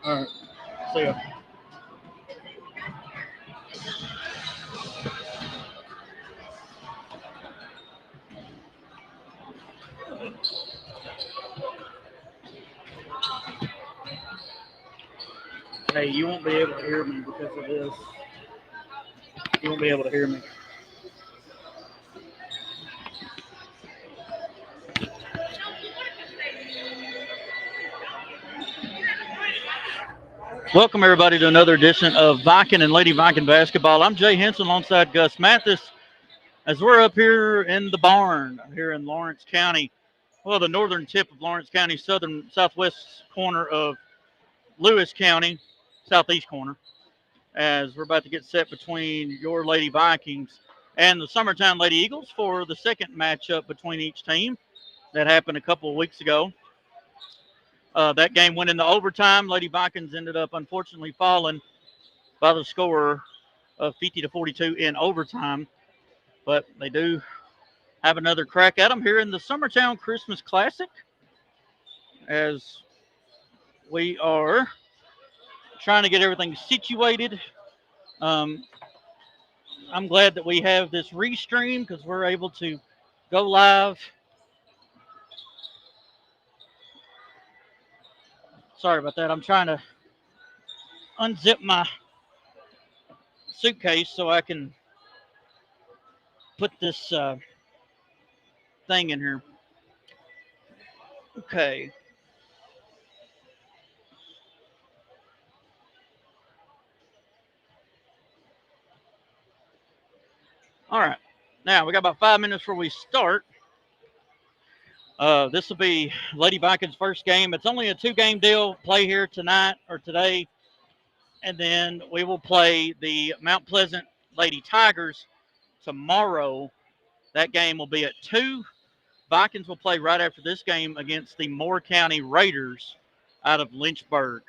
All right. See ya. Hey, you won't be able to hear me because of this. You won't be able to hear me. Welcome, everybody, to another edition of Viking and Lady Viking basketball. I'm Jay Henson alongside Gus Mathis as we're up here in the barn here in Lawrence County. Well, the northern tip of Lawrence County, southwest corner of Lewis County, southeast corner, as we're about to get set between your Lady Vikings and the Summertown Lady Eagles for the second matchup between each team that happened a couple of weeks ago. That game went into overtime. Lady Vikings ended up unfortunately falling by the score of 50-42 in overtime, but they do have another crack at them here in the Summertown Christmas Classic as we are trying to get everything situated. Um, I'm glad that we have this restream because we're able to go live. Sorry about that. I'm trying to unzip my suitcase so I can put this thing in here. Okay. All right. Now, we got about 5 minutes before we start. This will be Lady Vikings' first game. It's only a two-game deal. Play here tonight or today, and then we will play the Mount Pleasant Lady Tigers tomorrow. That game will be at 2. Vikings will play right after this game against the Moore County Raiders out of Lynchburg.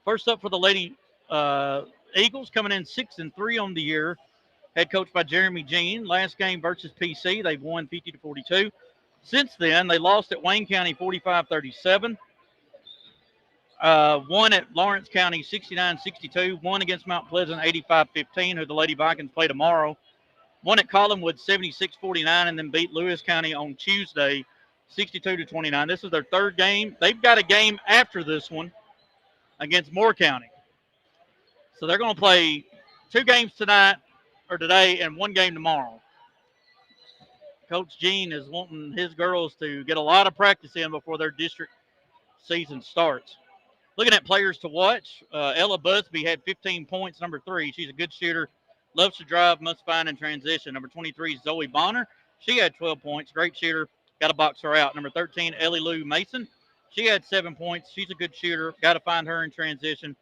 First up for the Lady Eagles, coming in 6-3 on the year. Head coach by Jeremy Jean. Last game versus PC, they've won 50-42. Since then, they lost at Wayne County 45-37. Won at Lawrence County 69-62. Won against Mount Pleasant 85-15, who the Lady Vikings play tomorrow. Won at Collinwood 76-49, and then beat Lewis County on Tuesday 62-29. This is their third game. They've got a game after this one against Moore County. So they're going to play 2 games tonight or today and 1 game tomorrow. Coach Gene is wanting his girls to get a lot of practice in before their district season starts. Looking at players to watch, Ella Busby had 15 points, number 3. She's a good shooter, loves to drive, must find in transition. Number 23, Zoe Bonner. She had 12 points, great shooter, got to box her out. Number 13, Ellie Lou Mason. She had 7 points. She's a good shooter, got to find her in transition.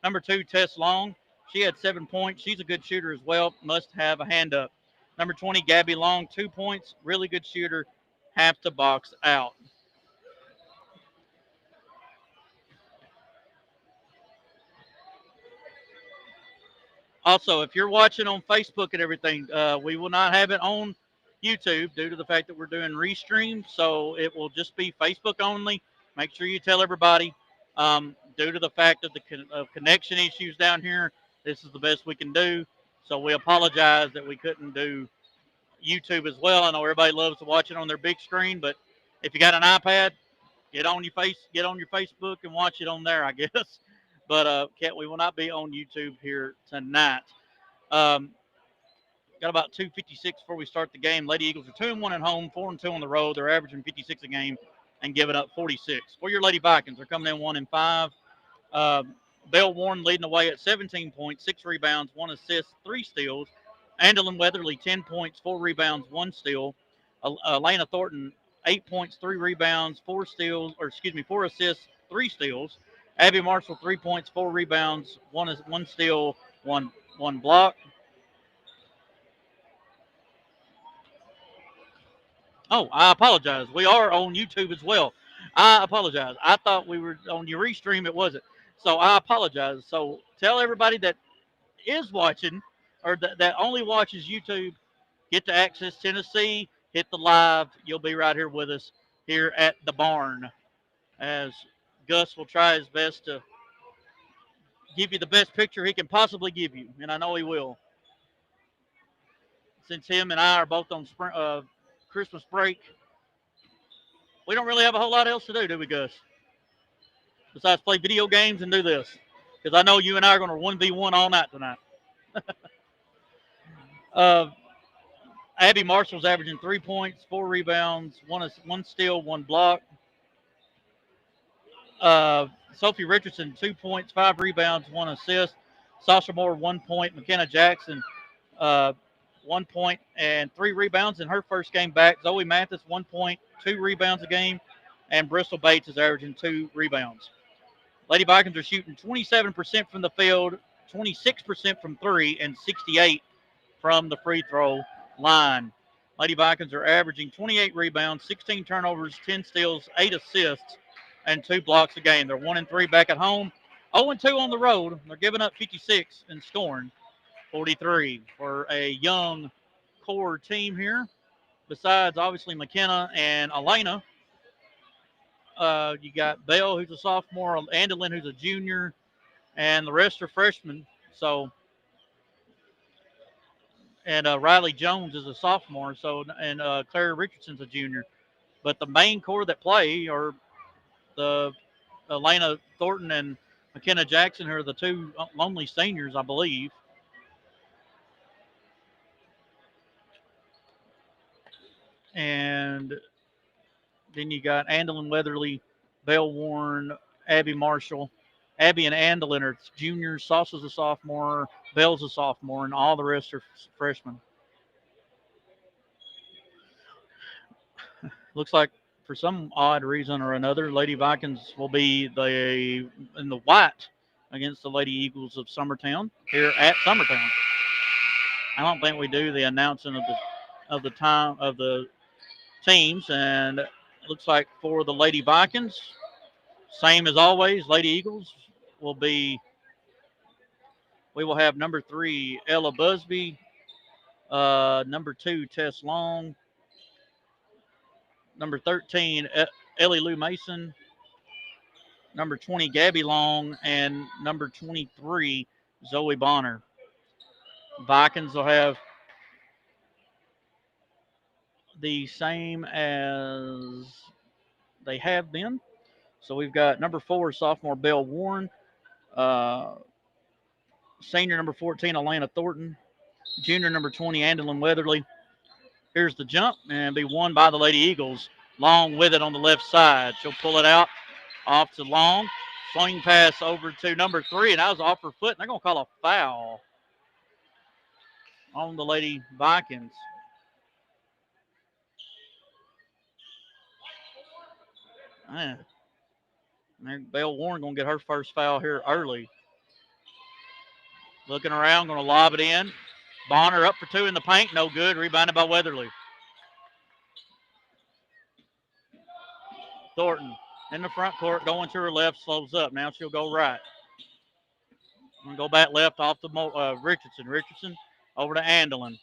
Number 2, Tess Long. She had 7 points. She's a good shooter as well, must have a hand up. Number 20, Gabby Long, 2 points, really good shooter, have to box out. Also, if you're watching on Facebook and everything, we will not have it on YouTube due to the fact that we're doing restream. So it will just be Facebook only. Make sure you tell everybody. Due to the fact of of connection issues down here, this is the best we can do. So we apologize that we couldn't do YouTube as well. I know everybody loves to watch it on their big screen, but if you got an iPad, get on your Facebook and watch it on there, I guess. But we will not be on YouTube here tonight. Um, got about 2:56 before we start the game. Lady Eagles are 2-1 at home, 4-2 on the road. They're averaging 56 a game and giving up 46. For your Lady Vikings, they're coming in 1-5. Belle Warren leading the way at 17 points, 6 rebounds, 1 assist, 3 steals. Andalyn Weatherly 10 points, 4 rebounds, 1 steal. Elena Thornton 8 points, 3 rebounds, 4 assists, 3 steals. Abby Marshall 3 points, 4 rebounds, 1 steal, 1 block. Oh, I apologize. We are on YouTube as well. I apologize. I thought we were on your restream. It wasn't. So I apologize. So tell everybody that is watching or that only watches YouTube, get to Access Tennessee, hit the live. You'll be right here with us here at the barn as Gus will try his best to give you the best picture he can possibly give you, and I know he will. Since him and I are both on Christmas break, we don't really have a whole lot else to do we, Gus? Besides play video games and do this. Because I know you and I are going to 1v1 all night tonight. Abby Marshall's averaging 3 points, 4 rebounds, one steal, 1 block. Sophie Richardson, 2 points, 5 rebounds, 1 assist. Sasha Moore, 1 point. McKenna Jackson, 1 point and 3 rebounds in her first game back. Zoe Mathis, 1 point, 2 rebounds a game. And Bristol Bates is averaging 2 rebounds. Lady Vikings are shooting 27% from the field, 26% from 3, and 68% from the free throw line. Lady Vikings are averaging 28 rebounds, 16 turnovers, 10 steals, 8 assists, and 2 blocks a game. They're 1-3 back at home, 0-2 on the road. They're giving up 56 and scoring 43 for a young core team here. Besides, obviously, McKenna and Elena. You got Bell, who's a sophomore, Andelin, who's a junior, and the rest are freshmen. So, and Riley Jones is a sophomore. So, and Claire Richardson's a junior. But the main core that play are the Elena Thornton and McKenna Jackson, who are the 2 lonely seniors, I believe. And then you got Andelin Weatherly, Bell Warren, Abby Marshall. Abby and Andelin are juniors. Sauce's a sophomore. Bell's a sophomore, and all the rest are freshmen. Looks like for some odd reason or another, Lady Vikings will be in the white against the Lady Eagles of Summertown here at Summertown. I don't think we do the announcing of the time of the teams, and it looks like for the Lady Vikings, same as always, Lady Eagles we will have number 3, Ella Busby, number 2, Tess Long, number 13, Ellie Lou Mason, number 20, Gabby Long, and number 23, Zoe Bonner. Vikings will have the same as they have been. So we've got number 4, sophomore Belle Warren, senior number 14, Elena Thornton, junior number 20, Andelin Weatherly. Here's the jump, and be won by the Lady Eagles. Long with it on the left side. She'll pull it out off to Long. Swing pass over to number 3, and that was off her foot. And they're going to call a foul on the Lady Vikings. Man, Belle Warren going to get her first foul here early. Looking around, going to lob it in. Bonner up for 2 in the paint. No good. Rebounded by Weatherly. Thornton in the front court, going to her left, slows up. Now she'll go right. Going to go back left off to Richardson. Richardson over to Andelin.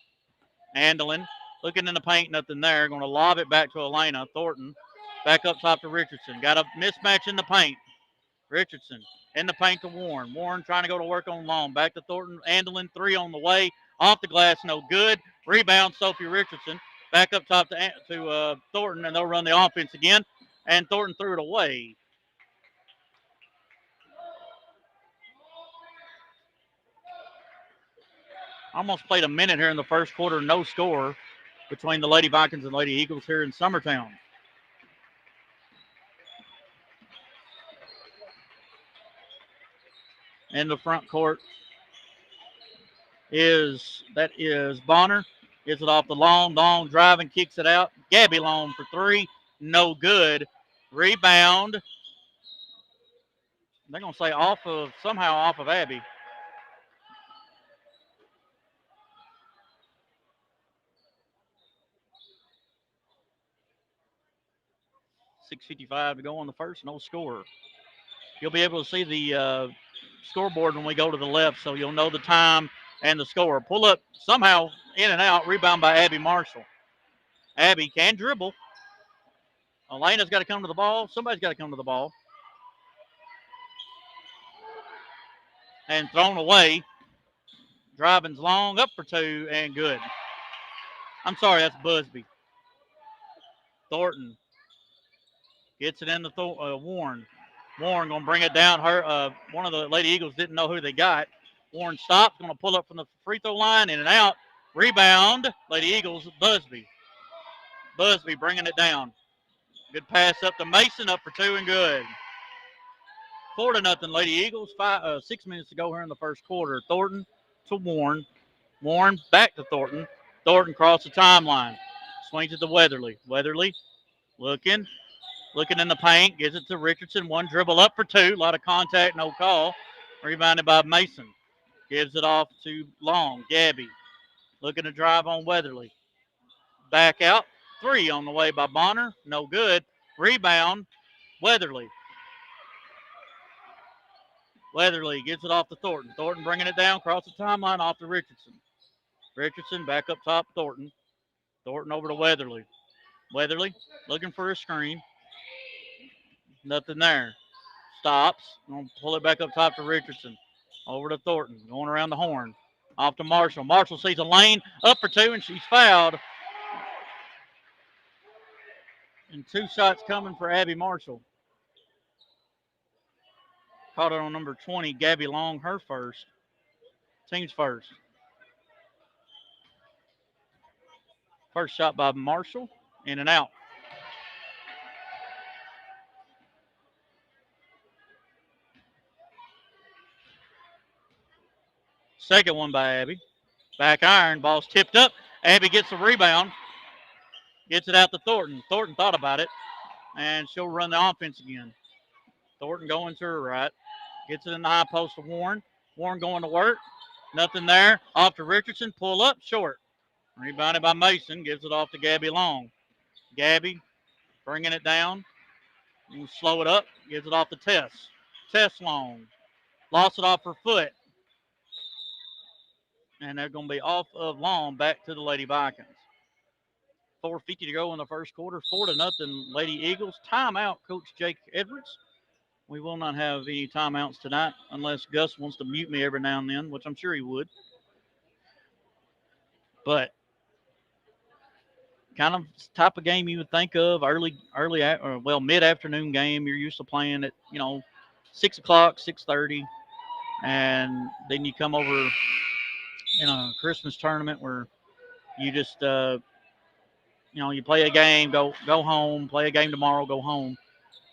Andelin looking in the paint, nothing there. Going to lob it back to Elena. Thornton back up top to Richardson. Got a mismatch in the paint. Richardson in the paint to Warren. Warren trying to go to work on Long. Back to Thornton. Andelin, 3 on the way. Off the glass, no good. Rebound, Sophie Richardson. Back up top to Thornton, and they'll run the offense again. And Thornton threw it away. Almost played a minute here in the first quarter, no score between the Lady Vikings and Lady Eagles here in Summertown. In the front court is Bonner. Gets it off the Long. Long driving, kicks it out. Gabby Long for 3. No good. Rebound. They're going to say somehow off of Abby. .6:55 to go on the first. No score. You'll be able to see the scoreboard when we go to the left, so you'll know the time and the score. Pull up somehow in and out. Rebound by Abby Marshall. Abby can dribble. Elena's got to come to the ball. Somebody's got to come to the ball. and thrown away. Driving's long, up for 2, and good. I'm sorry, that's Busby. Thornton gets it in the Warren. Warren going to bring it down. One of the Lady Eagles didn't know who they got. Warren stops, going to pull up from the free throw line, in and out. Rebound, Lady Eagles, Busby. Busby bringing it down. Good pass up to Mason, up for 2 and good. 4-0 Lady Eagles. 6 minutes to go here in the first quarter. Thornton to Warren. Warren back to Thornton. Thornton crossed the timeline. Swings it to Weatherly. Weatherly looking in the paint. Gives it to Richardson. One dribble up for 2. A lot of contact, no call. Rebounded by Mason. Gives it off to Long. Gabby looking to drive on Weatherly. Back out. 3 on the way by Bonner. No good. Rebound. Weatherly. Weatherly gets it off to Thornton. Thornton bringing it down. Across the timeline off to Richardson. Richardson back up top. Thornton. Thornton over to Weatherly. Weatherly looking for a screen. Nothing there. Stops. Going to pull it back up top to Richardson. Over to Thornton. Going around the horn. Off to Marshall. Marshall sees a lane. Up for 2, and she's fouled. And 2 shots coming for Abby Marshall. Caught it on number 20, Gabby Long, her first. Team's first. First shot by Marshall. In and out. Second one by Abby. Back iron. Ball's tipped up. Abby gets the rebound. Gets it out to Thornton. Thornton thought about it. And she'll run the offense again. Thornton going to her right. Gets it in the high post to Warren. Warren going to work. Nothing there. Off to Richardson. Pull up. Short. Rebounded by Mason. Gives it off to Gabby Long. Gabby bringing it down. You slow it up. Gives it off to Tess. Tess Long. Lost it off her foot. And they're going to be off of Long back to the Lady Vikings. 4:50 to go in the first quarter. 4-0 Lady Eagles. Timeout, Coach Jake Edwards. We will not have any timeouts tonight unless Gus wants to mute me every now and then, which I'm sure he would. But kind of type of game you would think of mid-afternoon game. You're used to playing at 6 o'clock, 6:30, and then you come over in a Christmas tournament where you just you play a game, go home, play a game tomorrow, go home,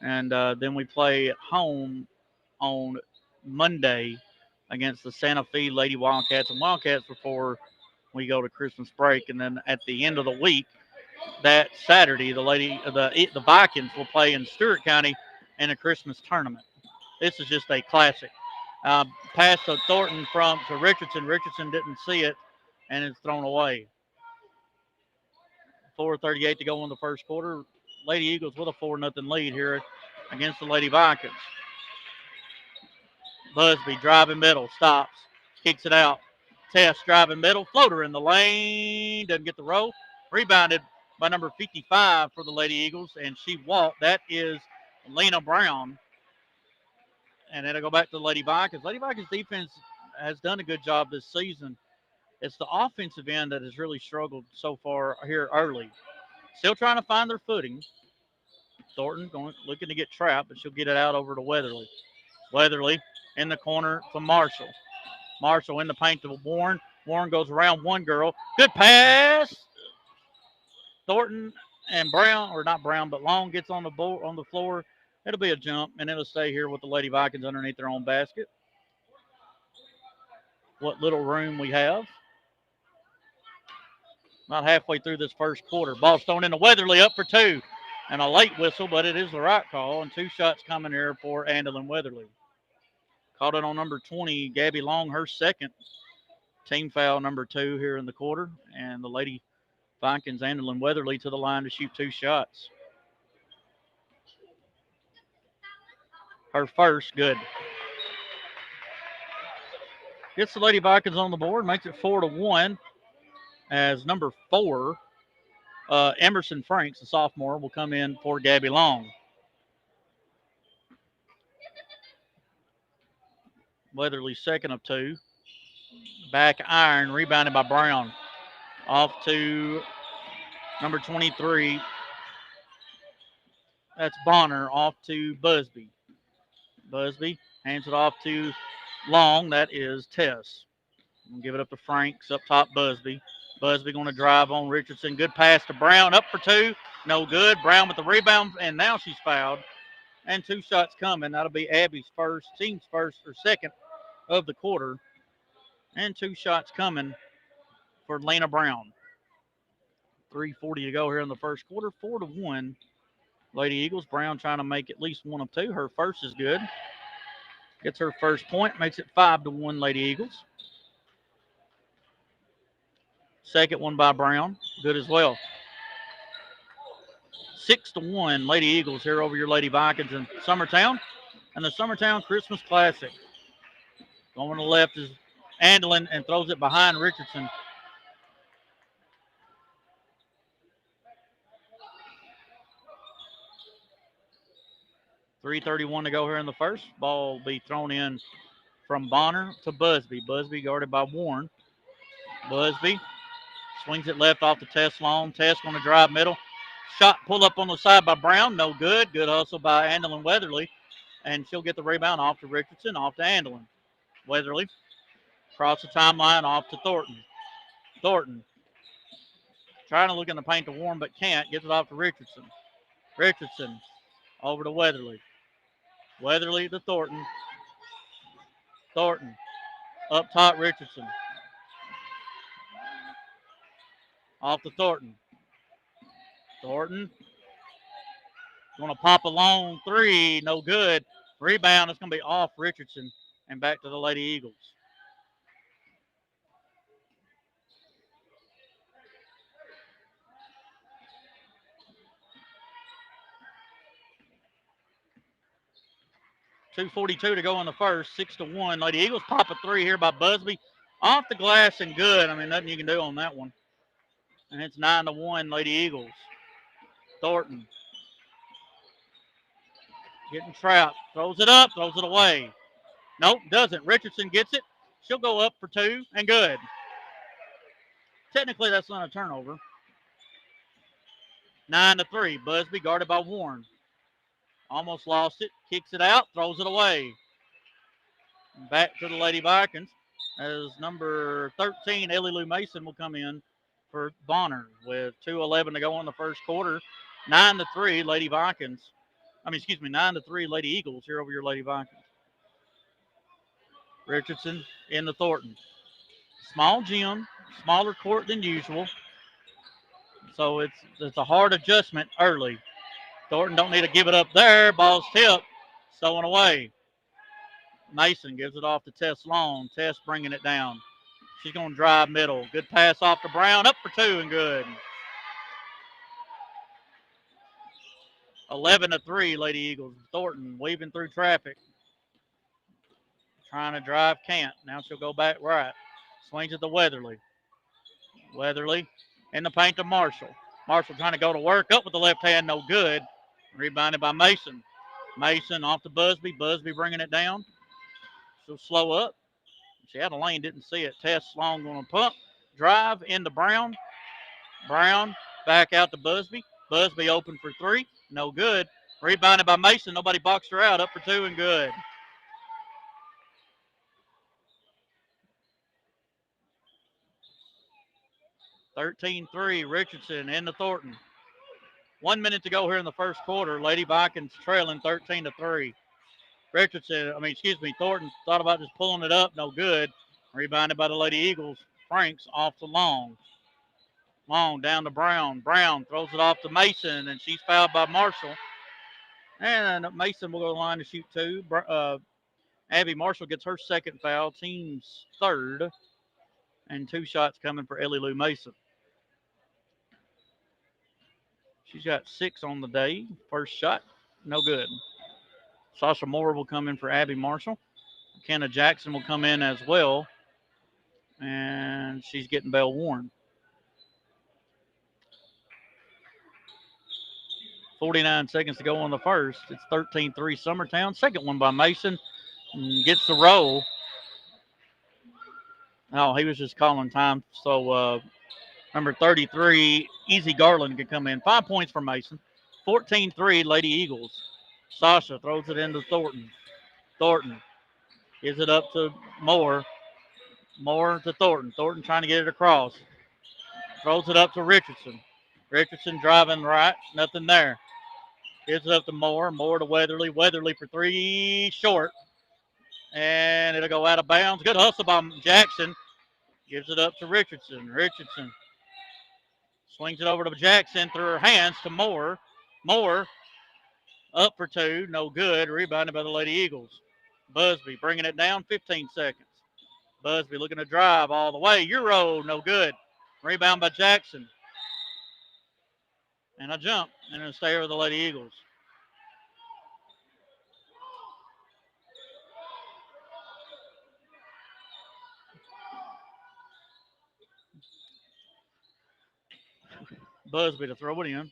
and then we play at home on Monday against the Santa Fe Lady Wildcats and Wildcats before we go to Christmas break, and then at the end of the week, that Saturday, the Vikings will play in Stewart County in a Christmas tournament. This is just a classic. Pass to Thornton to Richardson. Richardson didn't see it, and it's thrown away. 4:38 to go in the first quarter. Lady Eagles with a 4-0 lead here against the Lady Vikings. Busby driving middle, stops, kicks it out. Tess driving middle, floater in the lane, doesn't get the roll. Rebounded by number 55 for the Lady Eagles, and she walked. That is Lena Brown. And then it'll go back to the Lady Vikings. Lady Vikings defense has done a good job this season. It's the offensive end that has really struggled so far here early. Still trying to find their footing. Thornton looking to get trapped, but she'll get it out over to Weatherly. Weatherly in the corner to Marshall. Marshall in the paint to Warren. Warren goes around one girl. Good pass. Thornton and Brown, or not Brown, but Long gets on the floor. It'll be a jump, and it'll stay here with the Lady Vikings underneath their own basket. What little room we have. About halfway through this first quarter. Ball's thrown into Weatherly, up for 2. And a late whistle, but it is the right call. And 2 shots coming here for Andalyn Weatherly. Caught it on number 20, Gabby Long, her second. Team foul number 2 here in the quarter. And the Lady Vikings, Andalyn Weatherly, to the line to shoot 2 shots. Her first, good. Gets the Lady Vikings on the board, makes it 4-1. As number 4, Emerson Franks, a sophomore, will come in for Gabby Long. Weatherly second of two. Back iron, rebounded by Brown. Off to number 23. That's Bonner. Off to Busby. Busby hands it off to Long. That is Tess. Give it up to Franks. Up top, Busby. Busby going to drive on Richardson. Good pass to Brown. Up for two. No good. Brown with the rebound, and now she's fouled. And two shots coming. That'll be Abby's first, team's first or second of the quarter. And two shots coming for Lena Brown. 3:40 to go here in the first quarter. 4-1. Lady Eagles. Brown trying to make at least one of two. Her first is good. Gets her first point. Makes it 5-1 Lady Eagles. Second one by Brown. Good as well. 6-1 Lady Eagles here over your Lady Vikings in Summertown. And the Summertown Christmas Classic. Going to the left is Andelin and throws it behind Richardson. .331 to go here in the first. Ball will be thrown in from Bonner to Busby. Busby guarded by Warren. Busby swings it left off to Tess Long. Tess going to drive middle. Shot pull up on the side by Brown. No good. Good hustle by Andelin Weatherly. And she'll get the rebound off to Richardson, off to Andelin. Weatherly across the timeline, off to Thornton. Thornton trying to look in the paint to Warren, but can't. Gets it off to Richardson. Richardson over to Weatherly. Weatherly to Thornton. Thornton up top, Richardson. Off to Thornton. Thornton going to pop a long three. No good. Rebound is going to be off Richardson and back to the Lady Eagles. .242 to go in the first. 6-1. Lady Eagles pop a three here by Busby. Off the glass and good. I mean, nothing you can do on that one. And it's 9-1 Lady Eagles. Thornton getting trapped. Throws it up, throws it away. Nope, doesn't. Richardson gets it. She'll go up for two and good. Technically, that's not a turnover. 9-3. Busby guarded by Warren. Almost lost it. Kicks it out. Throws it away. Back to the Lady Vikings as number 13, Ellie Lou Mason, will come in for Bonner with 2:11 to go in the first quarter. 9-3 Lady Vikings. 9-3 Lady Eagles here over your Lady Vikings. Richardson in the Thornton. Small gym, smaller court than usual. So it's a hard adjustment early. Thornton don't need to give it up there. Ball's tipped. Stolen away. Mason gives it off to Tess Long. Tess bringing it down. She's going to drive middle. Good pass off to Brown. Up for two and good. 11-3 Lady Eagles. Thornton weaving through traffic. Trying to drive, can't. Now she'll go back right. Swings it to Weatherly. Weatherly in the paint to Marshall. Marshall trying to go to work. Up with the left hand, no good. Rebounded by Mason. Mason off to Busby. Busby bringing it down. She'll slow up. She had a lane, didn't see it. Tess Long going to pump. Drive into Brown. Brown back out to Busby. Busby open for three. No good. Rebounded by Mason. Nobody boxed her out. Up for two and good. .13-3 Richardson into Thornton. 1 minute to go here in the first quarter. Lady Vikings trailing 13-3. Thornton thought about just pulling it up. No good. Rebounded by the Lady Eagles. Franks off to Long. Long down to Brown. Brown throws it off to Mason, and she's fouled by Marshall. And Mason will go to the line to shoot two. Abby Marshall gets her second foul, team's third. And two shots coming for Ellie Lou Mason. She's got 6 on the day. First shot, no good. Sasha Moore will come in for Abby Marshall. Kenna Jackson will come in as well. And she's getting Bell Warren. 49 seconds to go on the first. It's 13-3 Summertown. Second one by Mason. Gets the roll. Oh, he was just calling time. So number 33, Easy Garland, could come in. 5 points for Mason. 14-3, Lady Eagles. Sasha throws it into Thornton. Thornton gives it up to Moore. Moore to Thornton. Thornton trying to get it across. Throws it up to Richardson. Richardson driving right. Nothing there. Gives it up to Moore. Moore to Weatherly. Weatherly for three. Short. And it'll go out of bounds. Good hustle by Jackson. Gives it up to Richardson. Richardson swings it over to Jackson through her hands to Moore. Moore up for two. No good. Rebounded by the Lady Eagles. Busby bringing it down. 15 seconds. Busby looking to drive all the way. Euro. No good. Rebound by Jackson. And a jump. And a stay with the Lady Eagles. Busby to throw it in.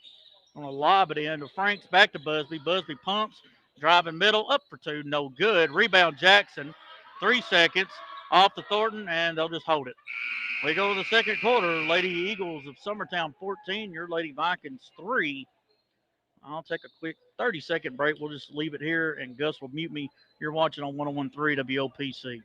On a lob it in to Franks. Back to Busby. Busby pumps. Driving middle. Up for two. No good. Rebound Jackson. 3 seconds. Off to Thornton. And they'll just hold it. We go to the second quarter. Lady Eagles of Summertown 14. Your Lady Vikings 3. I'll take a quick 30-second break. We'll just leave it here. And Gus will mute me. You're watching on 101.3 WOPC.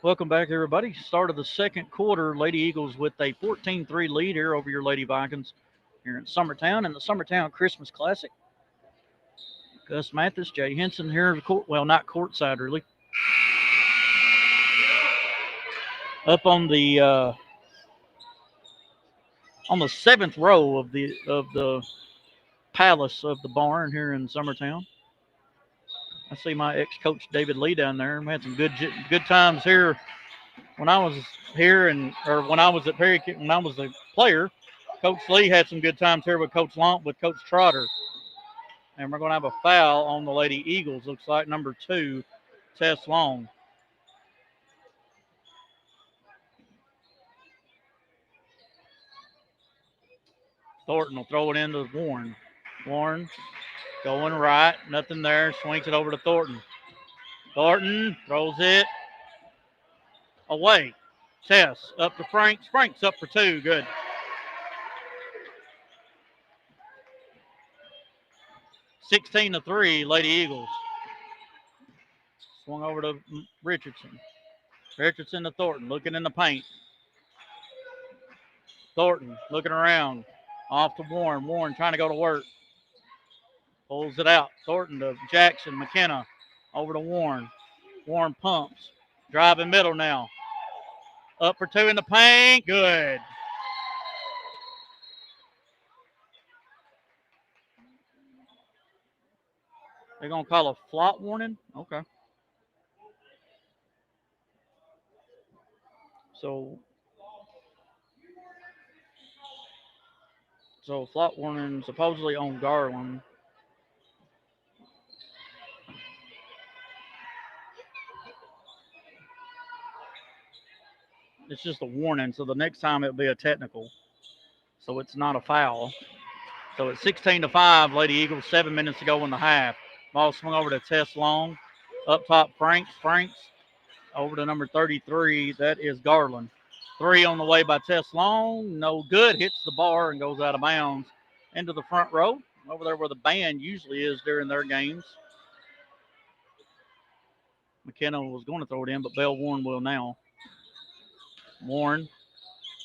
Welcome back, everybody. Start of the second quarter. Lady Eagles with a 14-3 lead here over your Lady Vikings here in Summertown in the Summertown Christmas Classic. Gus Mathis, Jay Henson here, court, well, not courtside really. Up on the seventh row of the palace of the barn here in Summertown. I see my ex-coach David Lee down there. We had some good times here when I was here or when I was at Perry when I was a player. Coach Lee had some good times here with Coach Trotter. And we're going to have a foul on the Lady Eagles. Looks like number 2, Tess Long. Thornton will throw it into Warren. Warren going right. Nothing there. Swings it over to Thornton. Thornton throws it away. Tess up to Franks. Franks up for 2. Good. (16-3), Lady Eagles. Swung over to Richardson. Richardson to Thornton, looking in the paint. Thornton looking around. Off to Warren. Warren trying to go to work. Pulls it out. Thornton to Jackson. McKenna over to Warren. Warren pumps. Driving middle now. Up for 2 in the paint. Good. They're going to call a flop warning? Okay. So flop warning supposedly on Garland. It's just a warning. So the next time it'll be a technical. So it's not a foul. So it's 16-5, Lady Eagles, 7 minutes to go in the half. Ball swung over to Tess Long. Up top, Franks. Franks over to number 33. That is Garland. 3 on the way by Tess Long. No good. Hits the bar and goes out of bounds into the front row. Over there where the band usually is during their games. McKenna was going to throw it in, but Bell Warren will now. Warren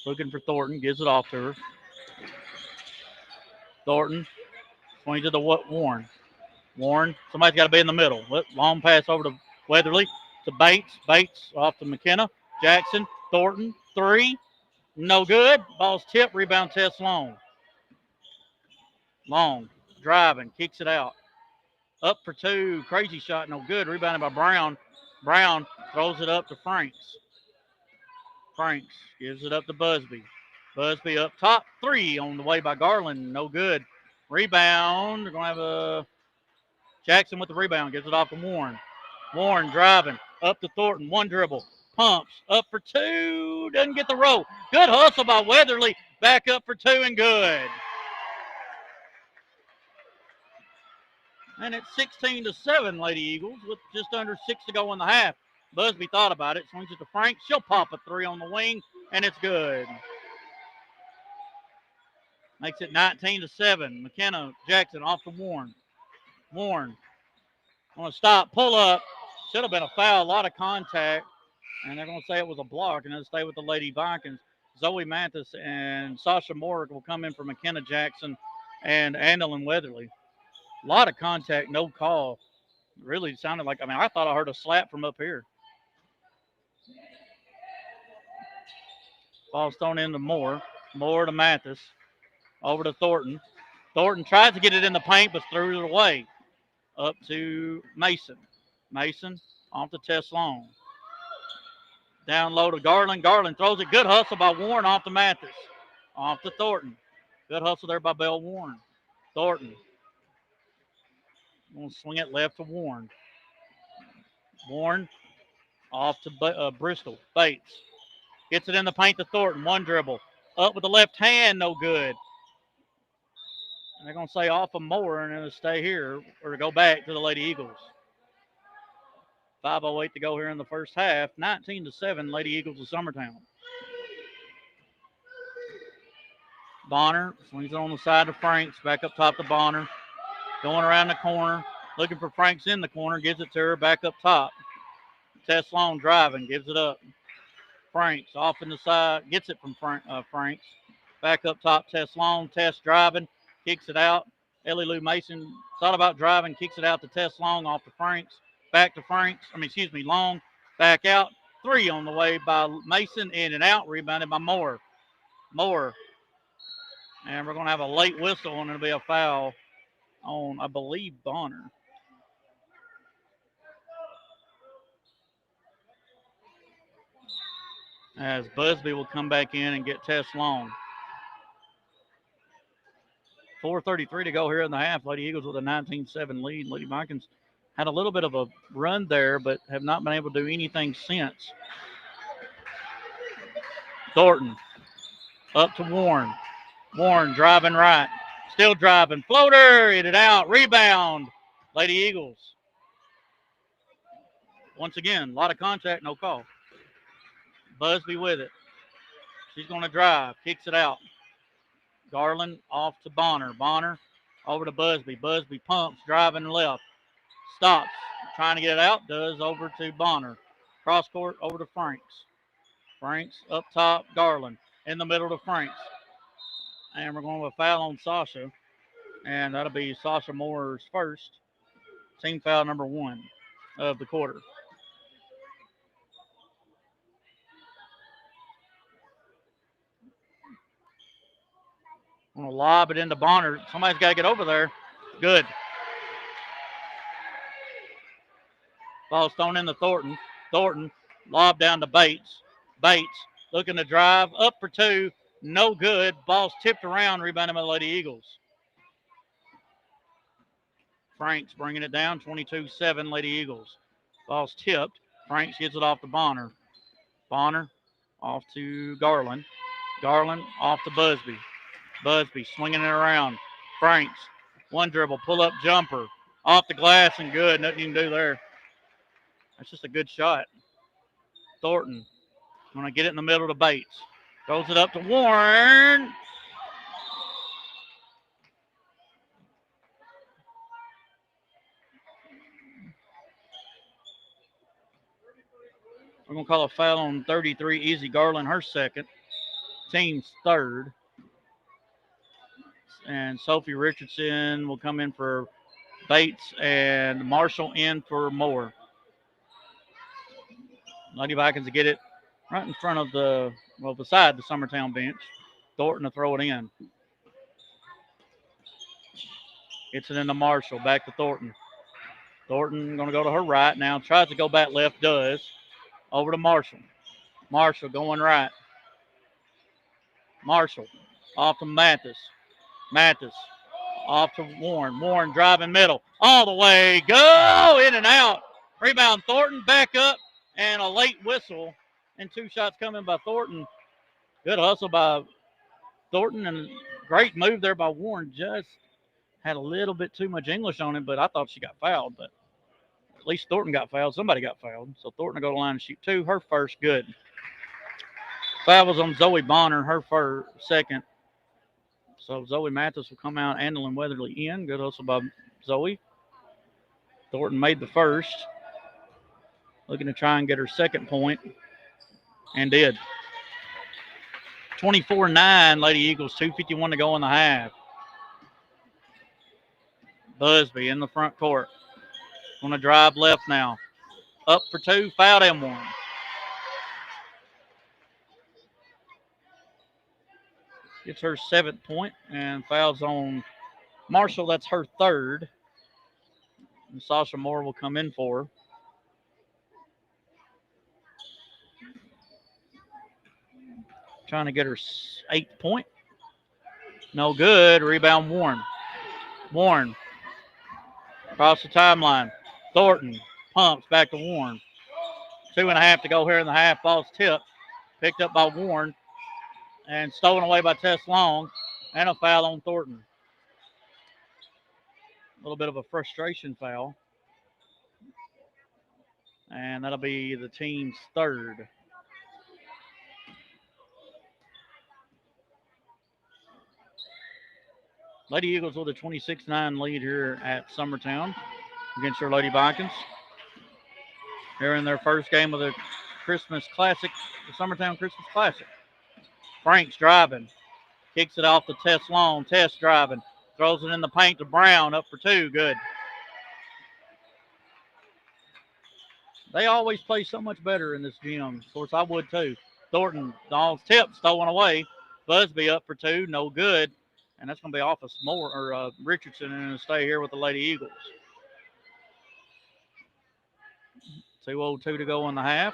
looking for Thornton. Gives it off to her. Thornton swings it to Warren. Warren, somebody's got to be in the middle. Long pass over to Weatherly, to Bates. Bates off to McKenna. Jackson, Thornton, 3. No good. Ball's tipped. Rebound Tess Long. Long driving, kicks it out. Up for two, crazy shot, no good. Rebounded by Brown. Brown throws it up to Franks. Franks gives it up to Busby. Busby up top, three on the way by Garland, no good. Rebound, they're going to have a Jackson with the rebound, gives it off to Warren. Warren driving up to Thornton, one dribble, pumps, up for two, doesn't get the roll. Good hustle by Weatherly, back up for two and good. And it's 16-7, Lady Eagles, with just under 6 to go in the half. Busby thought about it, swings it to Frank. She'll pop a three on the wing, and it's good. Makes it 19-7. McKenna Jackson off to Warren. Warren going to stop, pull up. Should have been a foul, a lot of contact. And they're going to say it was a block, and it'll stay with the Lady Vikings. Zoe Mathis and Sasha Moore will come in for McKenna Jackson and Andalyn Weatherly. A lot of contact, no call. Really sounded like, I thought I heard a slap from up here. Ball's thrown into Moore. Moore to Mathis. Over to Thornton. Thornton tries to get it in the paint, but threw it away. Up to Mason. Mason off to Tess Long. Down low to Garland. Garland throws it. Good hustle by Warren off to Mathis. Off to Thornton. Good hustle there by Belle Warren. Thornton. Going to swing it left to Warren. Warren off to Bristol. Bates. Gets it in the paint to Thornton. One dribble. Up with the left hand. No good. And they're going to say off of Moore and it'll stay here or to go back to the Lady Eagles. 5:08 to go here in the first half. 19-7, Lady Eagles of Summertown. Bonner swings it on the side of Franks. Back up top to Bonner. Going around the corner. Looking for Franks in the corner. Gives it to her back up top. Tess Long driving. Gives it up. Franks off in the side. Gets it from Franks. Back up top. Tess Long. Tess driving. Kicks it out. Ellie Lou Mason thought about driving. Kicks it out to Tess Long off to Franks. Back to Franks. Long. Back out. Three on the way by Mason. In and out. Rebounded by Moore. Moore. And we're going to have a late whistle, and it'll be a foul on, I believe, Bonner. As Busby will come back in and get Tess Long. 4:33 to go here in the half. Lady Eagles with a 19-7 lead. Lady Vikings had a little bit of a run there, but have not been able to do anything since. Thornton up to Warren. Warren driving right. Still driving. Floater. Hit it out. Rebound. Lady Eagles. Once again, a lot of contact, no call. Busby with it. She's going to drive. Kicks it out. Garland off to Bonner. Bonner over to Busby. Busby pumps. Driving left. Stops. Trying to get it out. Does over to Bonner. Cross court over to Franks. Franks up top. Garland in the middle to Franks. And we're going to have a foul on Sasha. And that'll be Sasha Moore's first. Team foul number 1 of the quarter. I'm going to lob it into Bonner. Somebody's got to get over there. Good. Ball's thrown into Thornton. Thornton lob down to Bates. Bates looking to drive. Up for two. No good. Ball's tipped around. Rebounded by the Lady Eagles. Franks bringing it down. 22-7 Lady Eagles. Ball's tipped. Franks gets it off to Bonner. Bonner off to Garland. Garland off to Busby. Busby swinging it around. Franks. One dribble. Pull-up jumper. Off the glass and good. Nothing you can do there. That's just a good shot. Thornton going to get it in the middle to Bates. Throws it up to Warren. We're going to call a foul on 33, Easy Garland, her second. Team's third. And Sophie Richardson will come in for Bates and Marshall in for Moore. Lady Vikings to get it right in front of beside the Summertown bench. Thornton to throw it in. Gets it into Marshall. Back to Thornton. Thornton going to go to her right now. Tries to go back left. Does. Over to Marshall. Marshall going right. Marshall off to Mathis. Mathis off to Warren. Warren driving middle. All the way. Go! In and out. Rebound Thornton. Back up. And a late whistle. And 2 shots coming by Thornton. Good hustle by Thornton. And great move there by Warren. Just had a little bit too much English on him, but I thought she got fouled. But at least Thornton got fouled. Somebody got fouled. So Thornton will go to the line and shoot 2. Her first good. Foul was on Zoe Bonner, her first, second. So Zoe Mathis will come out, Andolyn Weatherly in. Good hustle by Zoe. Thornton made the first. Looking to try and get her second point. And did. 24-9, Lady Eagles. 2:51 to go in the half. Busby in the front court. Going to drive left now. Up for 2, fouled and 1. Gets her 7th point and fouls on Marshall. That's her 3rd. And Sasha Moore will come in for her. Trying to get her 8th point. No good. Rebound Warren. Warren across the timeline. Thornton pumps back to Warren. 2.5 to go here in the half. Ball's tipped. Picked up by Warren and stolen away by Tess Long. And a foul on Thornton. A little bit of a frustration foul. And that'll be the team's 3rd. Lady Eagles with a 26-9 lead here at Summertown against your Lady Vikings. They're in their first game of the Christmas Classic, the Summertown Christmas Classic. Franks driving. Kicks it off to Tess Long. Tess driving. Throws it in the paint to Brown. Up for 2. Good. They always play so much better in this gym. Of course, I would too. Thornton, Dawn's tip, stolen away. Busby up for 2. No good. And that's going to be off of Moore or Richardson and stay here with the Lady Eagles. 2:02 to go in the half.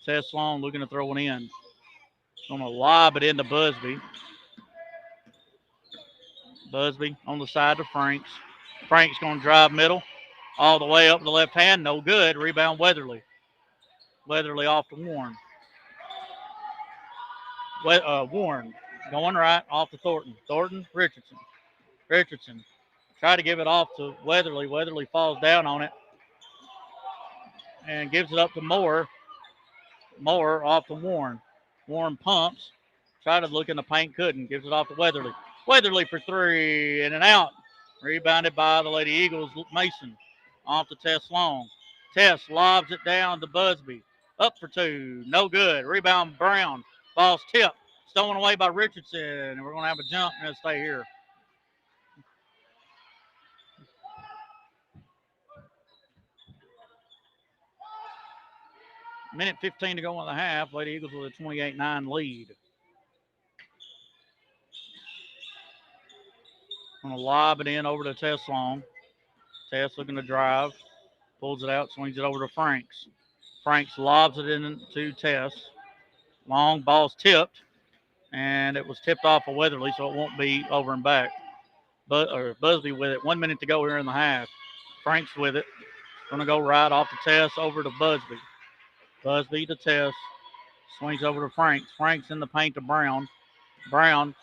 Tess Long looking to throw it in. Going to lob it into Busby. Busby on the side to Franks. Franks going to drive middle. All the way up the left hand. No good. Rebound Weatherly. Weatherly off to Warren. Warren going right off to Thornton. Thornton, Richardson. Richardson try to give it off to Weatherly. Weatherly falls down on it and gives it up to Moore. Moore off to Warren. Warren pumps. Tried to look in the paint, couldn't. Gives it off to Weatherly. Weatherly for 3, in and out. Rebounded by the Lady Eagles, Mason. Off to Tess Long. Tess lobs it down to Busby. Up for 2. No good. Rebound Brown. Ball's tipped. Stolen away by Richardson. And we're going to have a jump and it'll stay here. Minute 15 to go in the half. Lady Eagles with a 28-9 lead. Going to lob it in over to Tess Long. Tess looking to drive. Pulls it out, swings it over to Franks. Franks lobs it into Tess. Long ball's tipped. And it was tipped off of Weatherly, so it won't be over and back. Busby with it. 1 minute to go here in the half. Franks with it. Going to go right off to Tess over to Busby. Busby to Tess. Swings over to Franks. Franks in the paint to Brown. Brown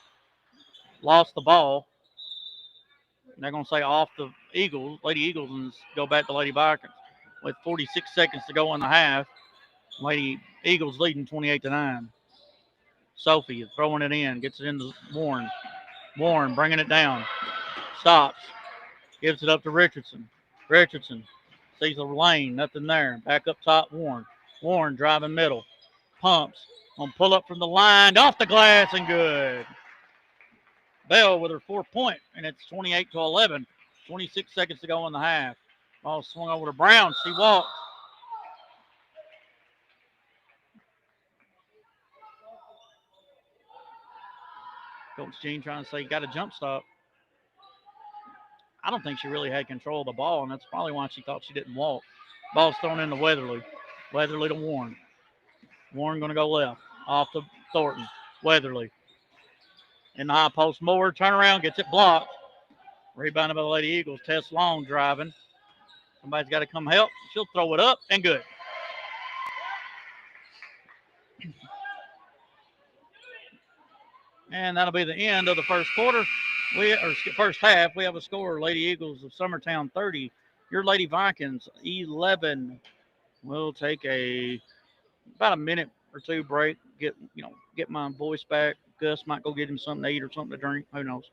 lost the ball. They're going to say off the Eagles, Lady Eagles, and go back to Lady Vikings. With 46 seconds to go in the half, Lady Eagles leading 28-9. Sophie is throwing it in, gets it into Warren. Warren bringing it down. Stops. Gives it up to Richardson. Richardson sees a lane, nothing there. Back up top, Warren. Warren driving middle. Pumps. Gonna pull up from the line, off the glass, and good. Bell with her 4th point, and it's 28-11. 26 seconds to go in the half. Ball swung over to Brown. She walked. Coach Jean trying to say, got a jump stop. I don't think she really had control of the ball, and that's probably why she thought she didn't walk. Ball's thrown into Weatherly. Weatherly to Warren. Warren going to go left. Off to Thornton. Weatherly. In the high post, Moore. Turn around, gets it blocked. Rebounded by the Lady Eagles. Tess Long driving. Somebody's got to come help. She'll throw it up and good. And that'll be the end of the first quarter. First half. We have a score: Lady Eagles of Summertown 30. Your Lady Vikings 11. We'll take about a minute or two break. Get my voice back. Gus might go get him something to eat or something to drink. Who knows?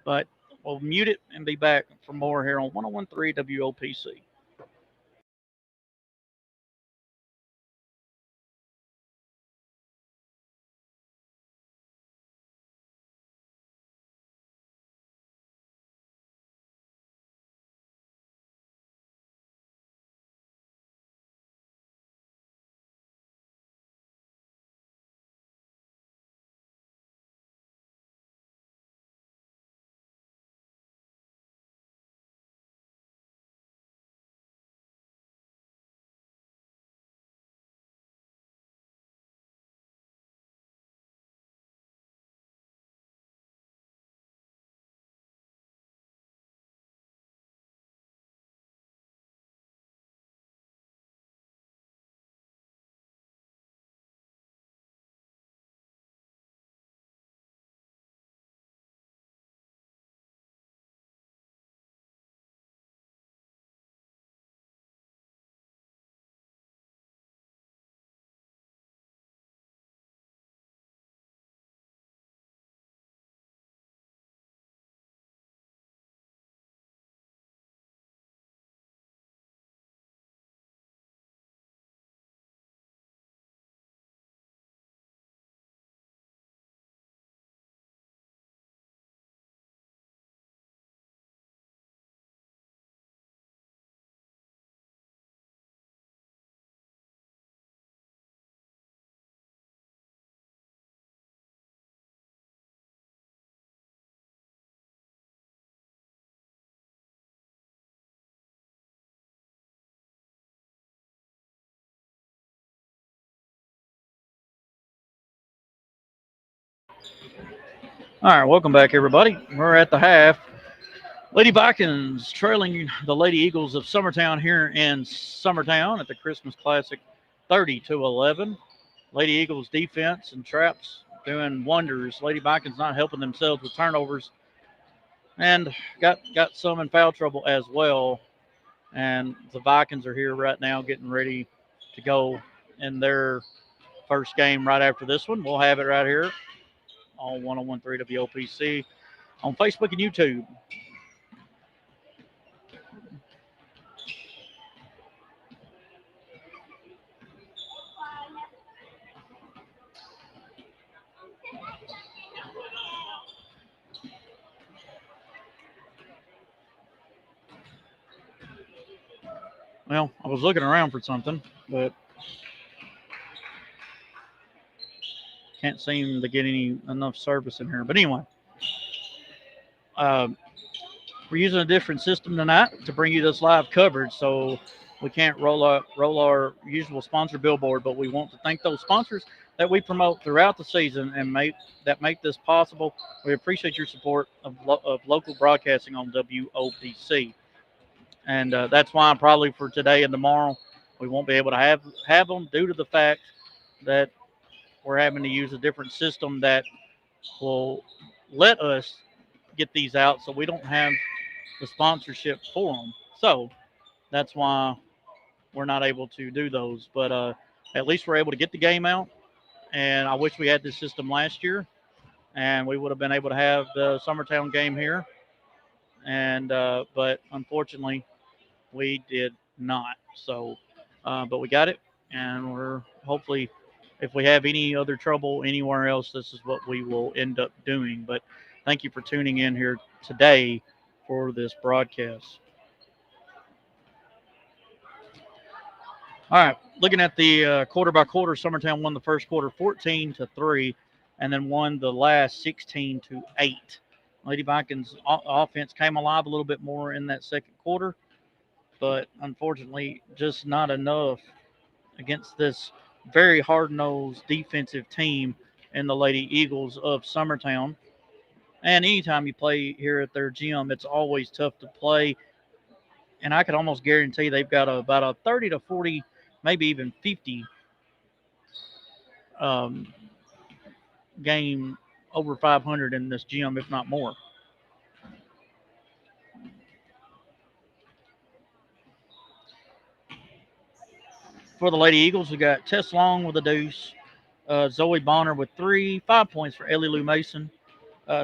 But we'll mute it and be back for more here on 101.3 WOPC. All right, welcome back, everybody. We're at the half. Lady Vikings trailing the Lady Eagles of Summertown here in Summertown at the Christmas Classic 30-11. Lady Eagles defense and traps doing wonders. Lady Vikings not helping themselves with turnovers and got some in foul trouble as well. And the Vikings are here right now getting ready to go in their first game right after this one. We'll have it right here on 101.3 WOPC on Facebook and YouTube. Well, I was looking around for something, but can't seem to get enough service in here. But anyway, we're using a different system tonight to bring you this live coverage, so we can't roll our usual sponsor billboard. But we want to thank those sponsors that we promote throughout the season and make this possible. We appreciate your support of local broadcasting on WOPC. And that's why probably for today and tomorrow we won't be able to have them due to the fact that we're having to use a different system that will let us get these out, so we don't have the sponsorship for them. So that's why we're not able to do those. But at least we're able to get the game out. And I wish we had this system last year, and we would have been able to have the Summertown game here. And but unfortunately, we did not. So, but we got it, and we're hopefully, if we have any other trouble anywhere else, this is what we will end up doing. But thank you for tuning in here today for this broadcast. All right, looking at the quarter by quarter, Summertown won the first quarter 14-3 and then won the last 16-8. Lady Vikings offense came alive a little bit more in that second quarter, but unfortunately, just not enough against this very hard-nosed defensive team in the Lady Eagles of Summertown. And anytime you play here at their gym, it's always tough to play. And I could almost guarantee they've got about a 30 to 40, maybe even 50 um, game over 500 in this gym, if not more. For the Lady Eagles, we got Tess Long with a deuce, Zoe Bonner with 3, 5 points for Ellie Lou Mason,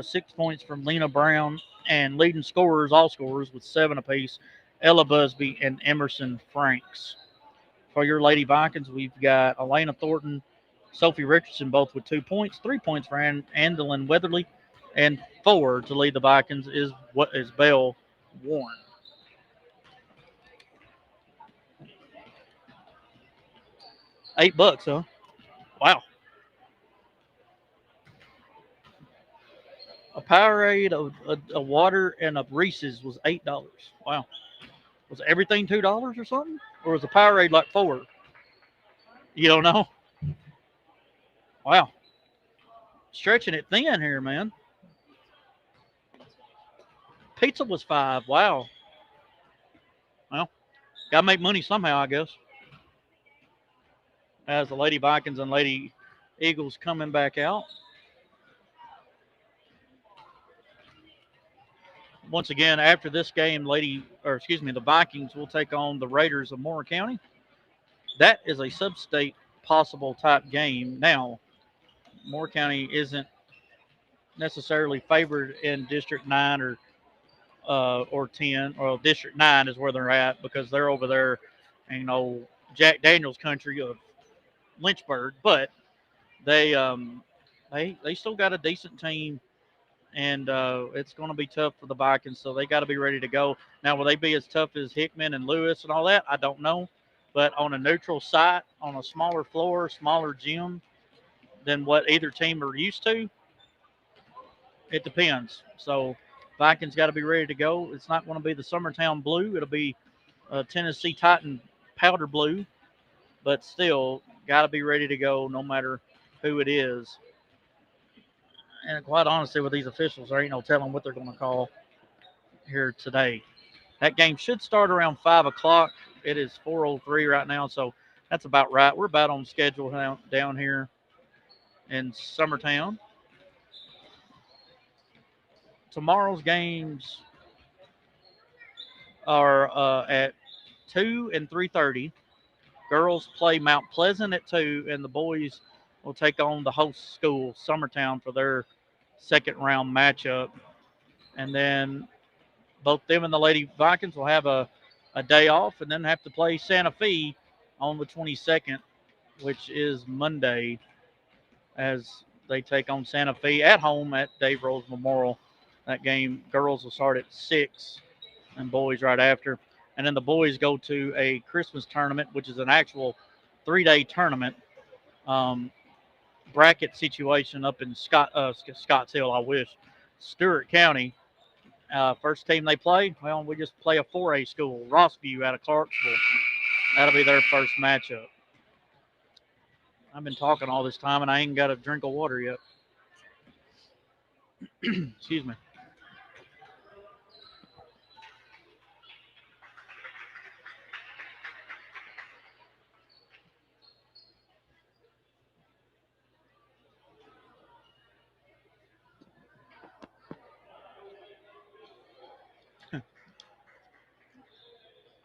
6 points from Lena Brown, and leading scorers, all scorers, with 7 apiece, Ella Busby and Emerson Franks. For your Lady Vikings, we've got Elena Thornton, Sophie Richardson, both with 2 points, 3 points for Andolyn Weatherly, and 4 to lead the Vikings is Belle Warren. $8, huh? Wow. A Powerade, a water, and a Reese's was $8. Wow. Was everything $2 or something? Or was a Powerade like 4? You don't know? Wow. Stretching it thin here, man. Pizza was 5. Wow. Well, gotta make money somehow, I guess. As the Lady Vikings and Lady Eagles coming back out. Once again, after this game, the Vikings will take on the Raiders of Moore County. That is a sub-state possible type game. Now, Moore County isn't necessarily favored in District 9 or 10, or District 9 is where they're at because they're over there, Jack Daniels country of Lynchburg, but they they still got a decent team, and it's going to be tough for the Vikings, so they got to be ready to go. Now, will they be as tough as Hickman and Lewis and all that? I don't know, but on a neutral site, on a smaller floor, smaller gym than what either team are used to, it depends. So Vikings got to be ready to go. It's not going to be the Summertown blue. It'll be Tennessee Titan powder blue, but still got to be ready to go no matter who it is. And quite honestly, with these officials, there ain't no telling what they're going to call here today. That game should start around 5 o'clock. It is 4:03 right now, so that's about right. We're about on schedule down here in Summertown. Tomorrow's games are at 2 and 3:30. Girls play Mount Pleasant at 2, and the boys will take on the host school, Summertown, for their second round matchup. And then both them and the Lady Vikings will have a day off and then have to play Santa Fe on the 22nd, which is Monday, as they take on Santa Fe at home at Dave Rose Memorial. That game, girls will start at 6 and boys right after. And then the boys go to a Christmas tournament, which is an actual 3-day tournament bracket situation up in Scottsdale, I wish. Stewart County. First team they play, well, we just play a 4A school, Rossview out of Clarksville. That'll be their first matchup. I've been talking all this time, and I ain't got a drink of water yet. Excuse me.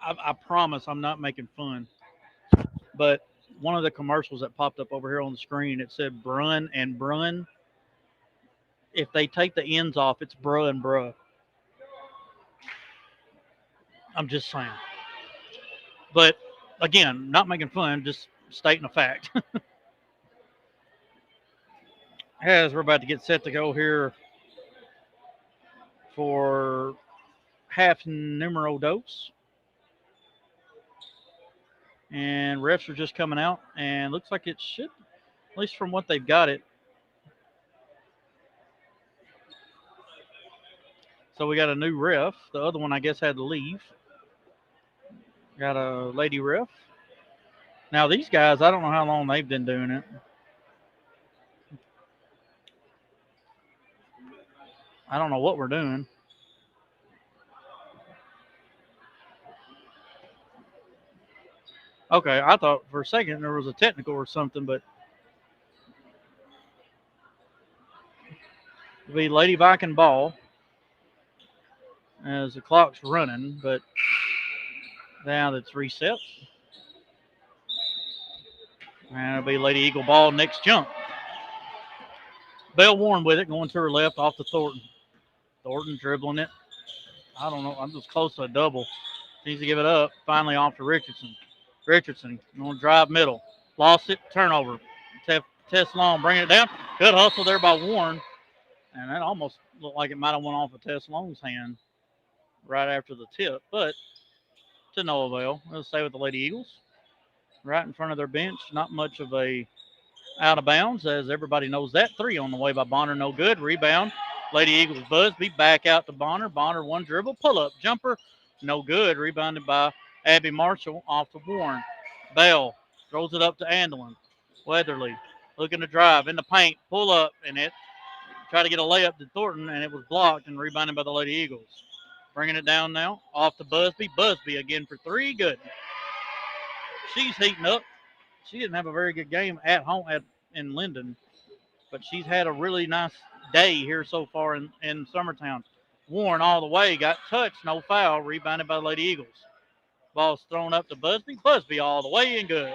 I promise I'm not making fun. But one of the commercials that popped up over here on the screen, it said Brun and Brun. If they take the ends off, it's bruh and bruh. I'm just saying. But again, not making fun, just stating a fact. As we're about to get set to go here for half numero dos. And refs are just coming out, and looks like it should, at least from what they've got it, So we got a new ref. The other one, I guess, had to leave. Got a lady ref. Now, these guys, I don't know how long they've been doing it. I don't know what we're doing. Okay, I thought for a second there was a technical or something, but it'll be Lady Viking ball as the clock's running, but now that's reset. And it'll be Lady Eagle ball next jump. Bell Warren with it, going to her left off to Thornton. Thornton dribbling it. I don't know. I'm just close to a double. Needs to give it up. Finally off to Richardson. Richardson going to drive middle. Lost it. Turnover. Tess Long bringing it down. Good hustle there by Warren. And that almost looked like it might have went off of Tess Long's hand right after the tip. But to no avail. Let's stay with the Lady Eagles. Right in front of their bench. Not much of a out of bounds, as everybody knows that. 3 on the way by Bonner, no good. Rebound. Lady Eagles Busby back out to Bonner. Bonner one dribble, pull up, jumper, no good. Rebounded by Abby Marshall off to Warren. Bell throws it up to Andelin. Weatherly looking to drive in the paint, pull up, and it try to get a layup to Thornton, and it was blocked and rebounded by the Lady Eagles. Bringing it down now, off to Busby. Busby again for 3, good. She's heating up. She didn't have a very good game at home in Linden, but she's had a really nice day here so far in Summertown. Warren all the way, got touched, no foul, rebounded by the Lady Eagles. Ball's thrown up to Busby. Busby all the way and good.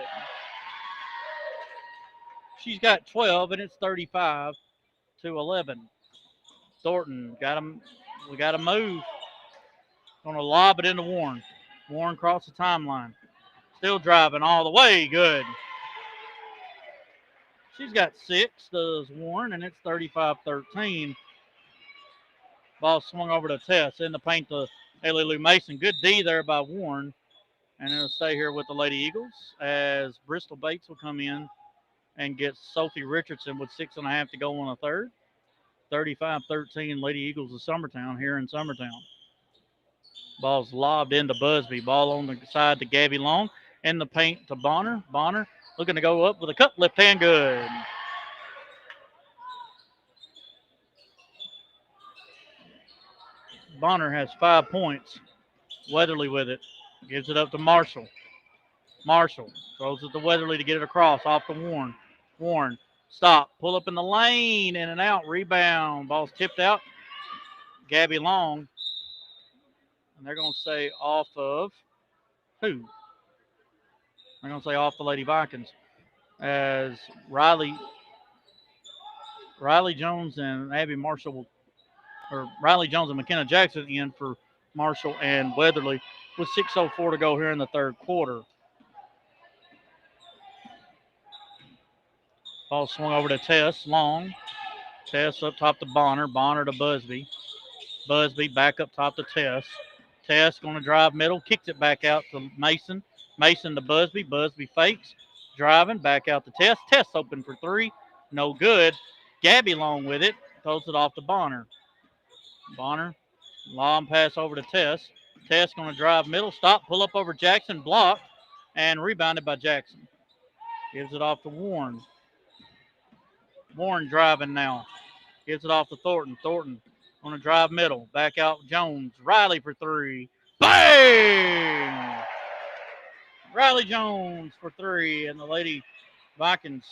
She's got 12, and it's 35 to 11. Thornton got him. We got to move. Going to lob it into Warren. Warren across the timeline. Still driving all the way. Good. She's got 6, does Warren, and it's 35-13. Ball swung over to Tess in the paint to Haley Lou Mason. Good D there by Warren. And it'll stay here with the Lady Eagles as Bristol Bates will come in and get Sophie Richardson with 6.5 to go on a third. 35-13, Lady Eagles of Summertown here in Summertown. Ball's lobbed into Busby. Ball on the side to Gabby Long. In the paint to Bonner. Bonner looking to go up with a cut. Left hand good. Bonner has 5 points. Weatherly with it. Gives it up to Marshall. Marshall throws it to Weatherly to get it across. Off to Warren. Warren. Stop. Pull up in the lane. In and out. Rebound. Ball's tipped out. Gabby Long. And they're going to say off of who? They're going to say off the Lady Vikings. As Riley Jones and Abby Marshall will, or Riley Jones and McKenna Jackson in for Marshall and Weatherly with 6:04 to go here in the third quarter. Ball swung over to Tess Long. Tess up top to Bonner. Bonner to Busby. Busby back up top to Tess. Tess going to drive middle. Kicks it back out to Mason. Mason to Busby. Busby fakes. Driving back out to Tess. Tess open for 3. No good. Gabby Long with it. Throws it off to Bonner. Bonner. Long pass over to Tess. Tess going to drive middle. Stop. Pull up over Jackson. Blocked. And rebounded by Jackson. Gives it off to Warren. Warren driving now. Gives it off to Thornton. Thornton on a drive middle. Back out Jones. Riley for 3. Bang! Riley Jones for 3. And the Lady Vikings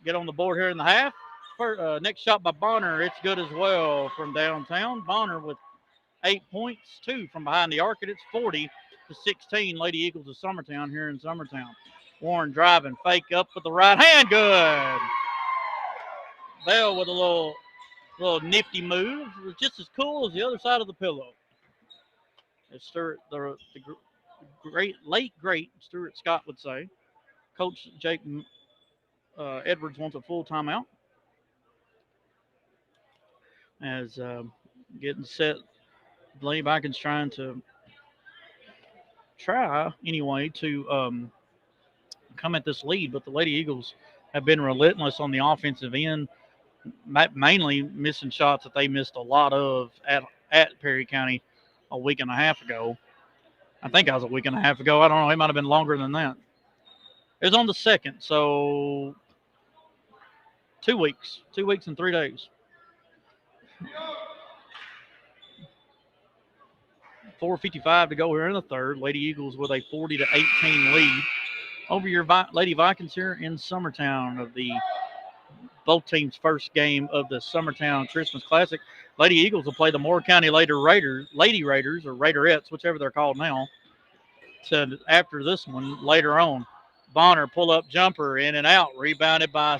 get on the board here in the half. Next shot by Bonner. It's good as well from downtown. Bonner with 8 points. 2 from behind the arc. And it's 40-16. Lady Eagles of Summertown here in Summertown. Warren driving. Fake up with the right hand. Good. Bell with a little nifty move. It was just as cool as the other side of the pillow. As Stuart, the late great Stuart Scott would say. Coach Jake Edwards wants a full timeout. As getting set, Lady Vikings trying to come at this lead, but the Lady Eagles have been relentless on the offensive end. mainly missing shots that they missed a lot of at Perry County a week and a half ago. I think I was a week and a half ago. I don't know. It might have been longer than that. It was on the 2nd, so 2 weeks. 2 weeks and 3 days. 4:55 to go here in the third. Lady Eagles with a 40-18 lead over your Lady Vikings here in Summertown of the both teams' first game of the Summertown Christmas Classic. Lady Eagles will play the Moore County Lady Raiders, or Raiderettes, whichever they're called now, to after this one later on. Bonner pull-up jumper in and out, rebounded by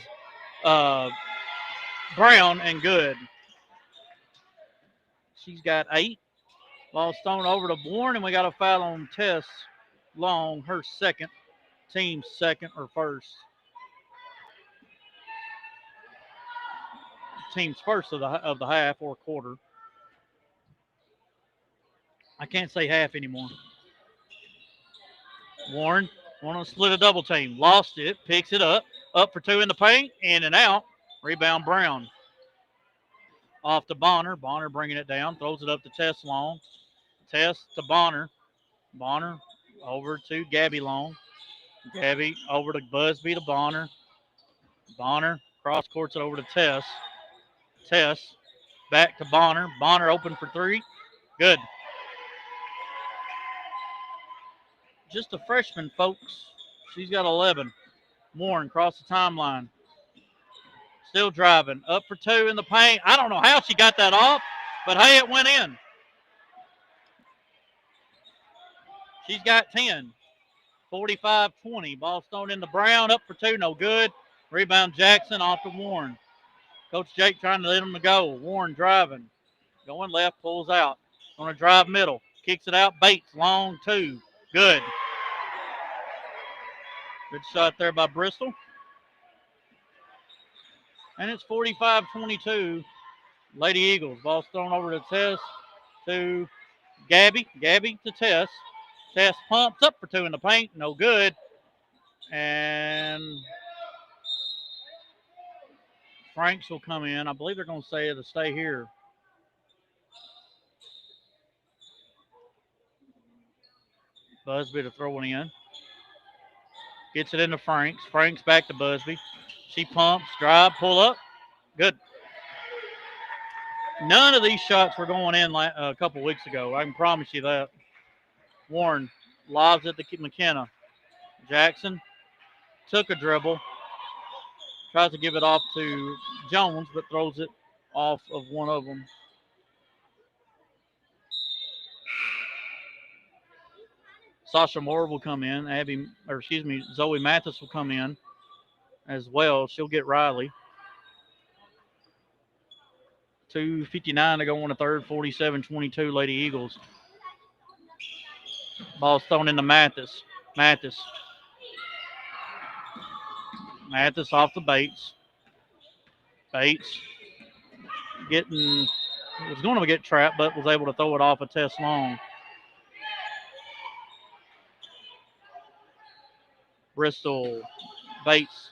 Brown, and good. She's got 8. Ball thrown over to Bourne, and we got a foul on Tess Long, her second, team's second or first. Team's first of the half or quarter. I can't say half anymore. Warren want to split a double team. Lost it, picks it up for 2 in the paint, in and out. Rebound Brown. Off to Bonner. Bonner bringing it down, throws it up to Tess Long. Tess to Bonner. Bonner over to Gabby Long. Gabby over to Busby to Bonner. Bonner cross courts it over to Tess. Tess back to Bonner. Bonner open for 3. Good. Just a freshman, folks. She's got 11. Warren across the timeline. Still driving. Up for 2 in the paint. I don't know how she got that off, but hey, it went in. She's got 10. 45-20. Ball thrown into Brown. Up for 2. No good. Rebound Jackson off to Warren. Coach Jake trying to let him to go. Warren driving. Going left. Pulls out. Going to drive middle. Kicks it out. Bates. Long 2. Good. Good shot there by Bristol. And it's 45-22. Lady Eagles. Ball's thrown over to Tess, to Gabby. Gabby to Tess. Tess pumps up for 2 in the paint. No good. And Franks will come in. I believe they're going to say to stay here. Busby to throw it in. Gets it into Franks. Franks back to Busby. She pumps, drive, pull up. Good. None of these shots were going in a couple weeks ago. I can promise you that. Warren lobs it to McKenna. Jackson took a dribble. Tries to give it off to Jones, but throws it off of one of them. Sasha Moore will come in. Zoe Mathis will come in as well. She'll get Riley. 2:59 to go in the third. 47-22 Lady Eagles. Ball's thrown into Mathis. Mathis off the Bates. Bates was going to get trapped, but was able to throw it off of Tess Long. Bristol, Bates,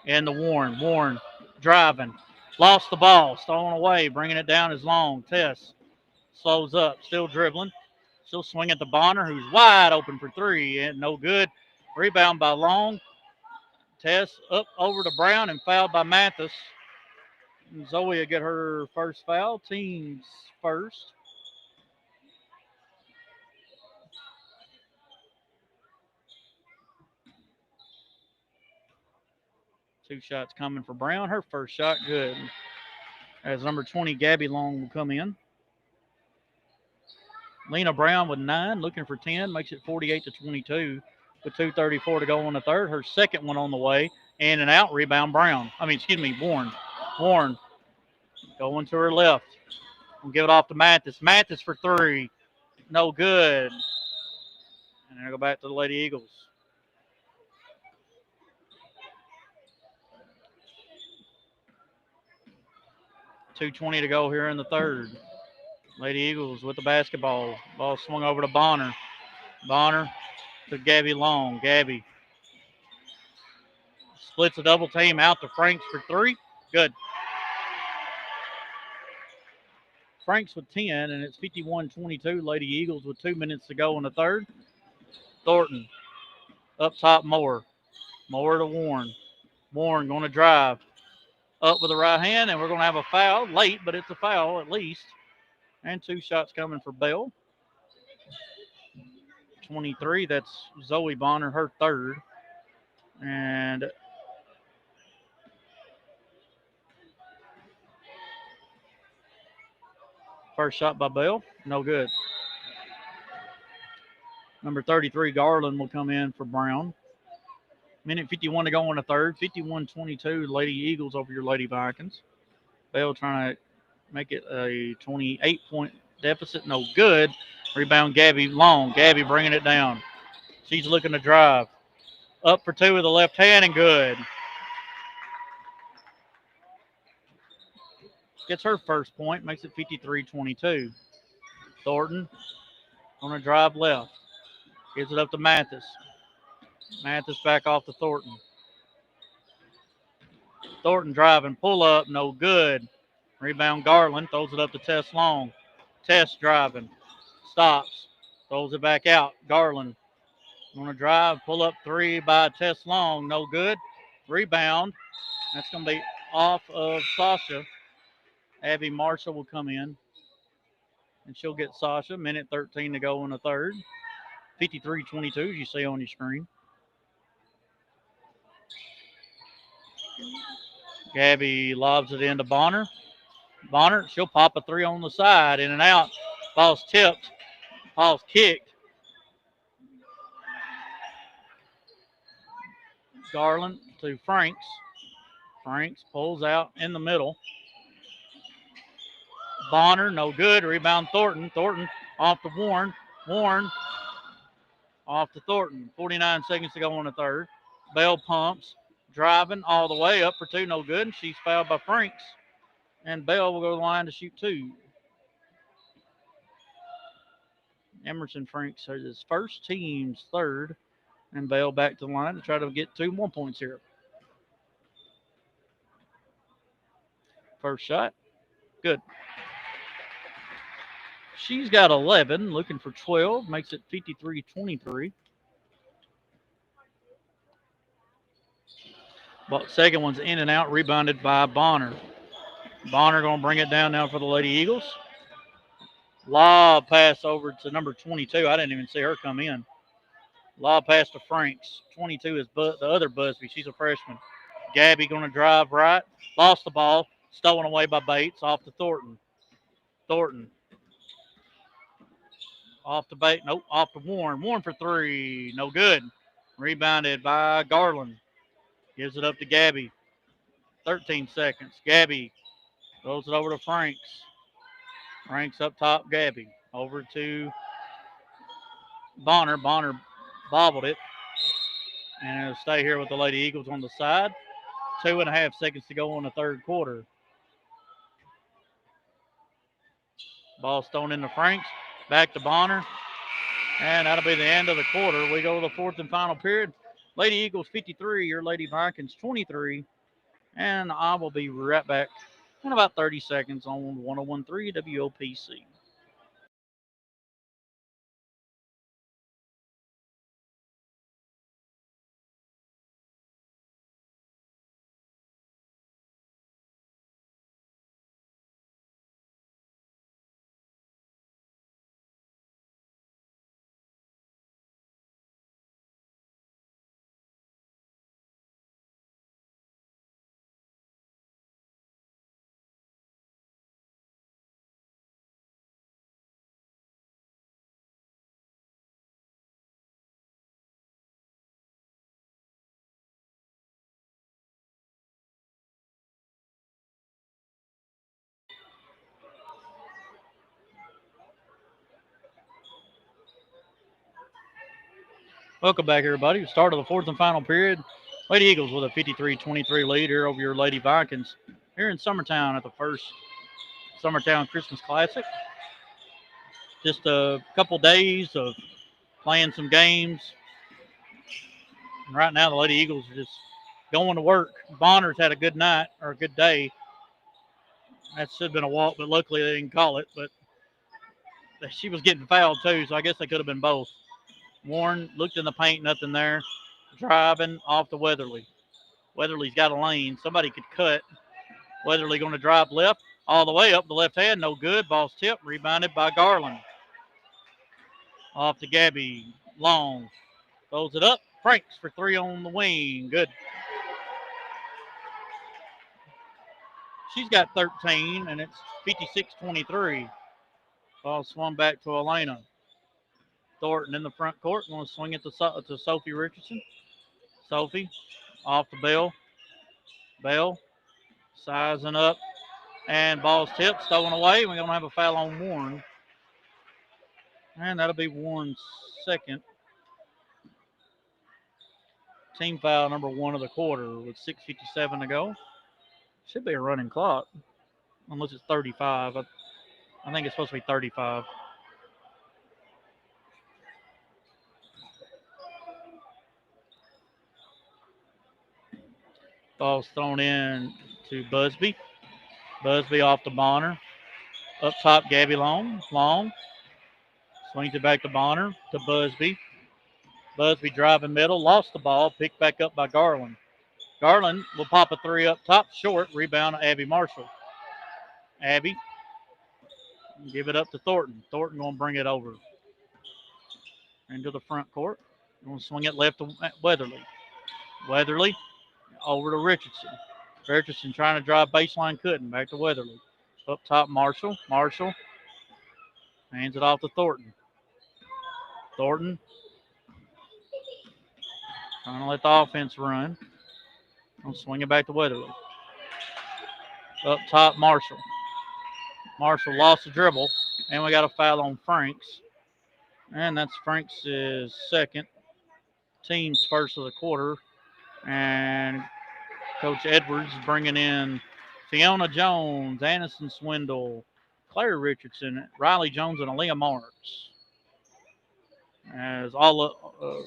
and the Warren. Warren driving. Lost the ball. Stolen away. Bringing it down is Long. Tess slows up. Still dribbling. Still swinging to Bonner, who's wide open for 3. And no good. Rebound by Long. Tess up over to Brown and fouled by Mathis. And Zoe will get her first foul. Team's first. Two shots coming for Brown. Her first shot good. As number 20, Gabby Long will come in. Lena Brown with 9, looking for 10, makes it 48-22 with 2:34 to go in the third. Her second one on the way. In and out, rebound Warren. Warren going to her left. We'll give it off to Mathis. Mathis for 3. No good. And then go back to the Lady Eagles. .220 to go here in the third. Lady Eagles with the basketball. Ball swung over to Bonner. Bonner to Gabby Long. Gabby splits a double team out to Franks for 3. Good. Franks with 10, and it's 51-22. Lady Eagles with 2 minutes to go in the third. Thornton up top, Moore. Moore to Warren. Warren going to drive up with the right hand, and we're going to have a foul late, but it's a foul at least. And 2 shots coming for Bell. 23, that's Zoe Bonner, her third. And first shot by Bell, no good. Number 33, Garland, will come in for Brown. Minute 51 to go in the third. 51-22, Lady Eagles over your Lady Vikings. Bell trying to make it a 28-point deficit, no good. Rebound, Gabby Long. Gabby bringing it down. She's looking to drive. Up for 2 with the left hand and good. Gets her first point, makes it 53-22. Thornton on a drive left. Gives it up to Mathis. Mathis back off to Thornton. Thornton driving, pull up, no good. Rebound, Garland, throws it up to Tess Long. Tess driving, stops, throws it back out. Garland on a drive, pull up 3 by Tess Long, no good. Rebound, that's going to be off of Sasha. Abby Marshall will come in, and she'll get Sasha. Minute 13 to go in the third. 53-22, as you see on your screen. Gabby lobs it into Bonner. Bonner, she'll pop a 3 on the side, in and out. Ball's tipped. Ball's kicked. Garland to Franks. Franks pulls out in the middle. Bonner, no good. Rebound, Thornton. Thornton off to Warren. Warren off to Thornton. 49 seconds to go in the third. Bell pumps. Driving all the way up for 2, no good. She's fouled by Franks. And Bell will go to the line to shoot 2. Emerson Franks has his first, team's third. And Bell back to the line to try to get 2 more points here. First shot. Good. She's got 11, looking for 12. Makes it 53-23. But second one's in and out, rebounded by Bonner. Bonner going to bring it down now for the Lady Eagles. Lob pass over to number 22. I didn't even see her come in. Lob pass to Franks. 22 is the other Busby. She's a freshman. Gabby going to drive right. Lost the ball. Stolen away by Bates. Off to Thornton. Thornton. Off to Bates. Nope. Off to Warren. Warren for 3. No good. Rebounded by Garland. Gives it up to Gabby. 13 seconds. Gabby throws it over to Franks. Franks up top. Gabby. Over to Bonner. Bonner bobbled it. And it'll stay here with the Lady Eagles on the side. 2.5 seconds to go in the third quarter. Ball's thrown into Franks. Back to Bonner. And that'll be the end of the quarter. We go to the fourth and final period. Lady Eagles 53, your Lady Vikings 23. And I will be right back in about 30 seconds on 101.3 WOPC. Welcome back, everybody. Start of the fourth and final period. Lady Eagles with a 53-23 lead here over your Lady Vikings here in Summertown at the first Summertown Christmas Classic. Just a couple days of playing some games. And right now, the Lady Eagles are just going to work. Bonner's had a good night or a good day. That should have been a walk, but luckily they didn't call it. But she was getting fouled too, so I guess they could have been both. Warren looked in the paint, nothing there. Driving off to Weatherly. Weatherly's got a lane. Somebody could cut. Weatherly going to drive left all the way up the left hand. No good. Ball's tipped. Rebounded by Garland. Off to Gabby. Long. Throws it up. Franks for three on the wing. Good. She's got 13, and it's 56-23. Ball swung back to Elena. Thornton in the front court. Going to swing it to Sophie Richardson. Sophie off the Bell. Bell sizing up. And ball's tipped, stolen away. We're going to have a foul on Warren. And that'll be Warren's second. Team foul number 1 of the quarter with 6:57 to go. Should be a running clock, unless it's 35. I think it's supposed to be 35. Ball's thrown in to Busby. Busby off to Bonner. Up top, Gabby Long. Long. Swings it back to Bonner, to Busby. Busby driving middle, lost the ball, picked back up by Garland. Garland will pop a three up top, short, rebound to Abby Marshall. Abby, give it up to Thornton. Thornton going to bring it over into the front court. Going to swing it left to Weatherly. Weatherly over to Richardson. Richardson trying to drive baseline, couldn't. Back to Weatherly. Up top, Marshall. Marshall hands it off to Thornton. Thornton trying to let the offense run. Going to swing it back to Weatherly. Up top, Marshall. Marshall lost the dribble, and we got a foul on Franks. And that's Franks' second. Team's first of the quarter. And Coach Edwards is bringing in Fiona Jones, Anderson Swindle, Claire Richardson, Riley Jones, and Aaliyah Marks. As all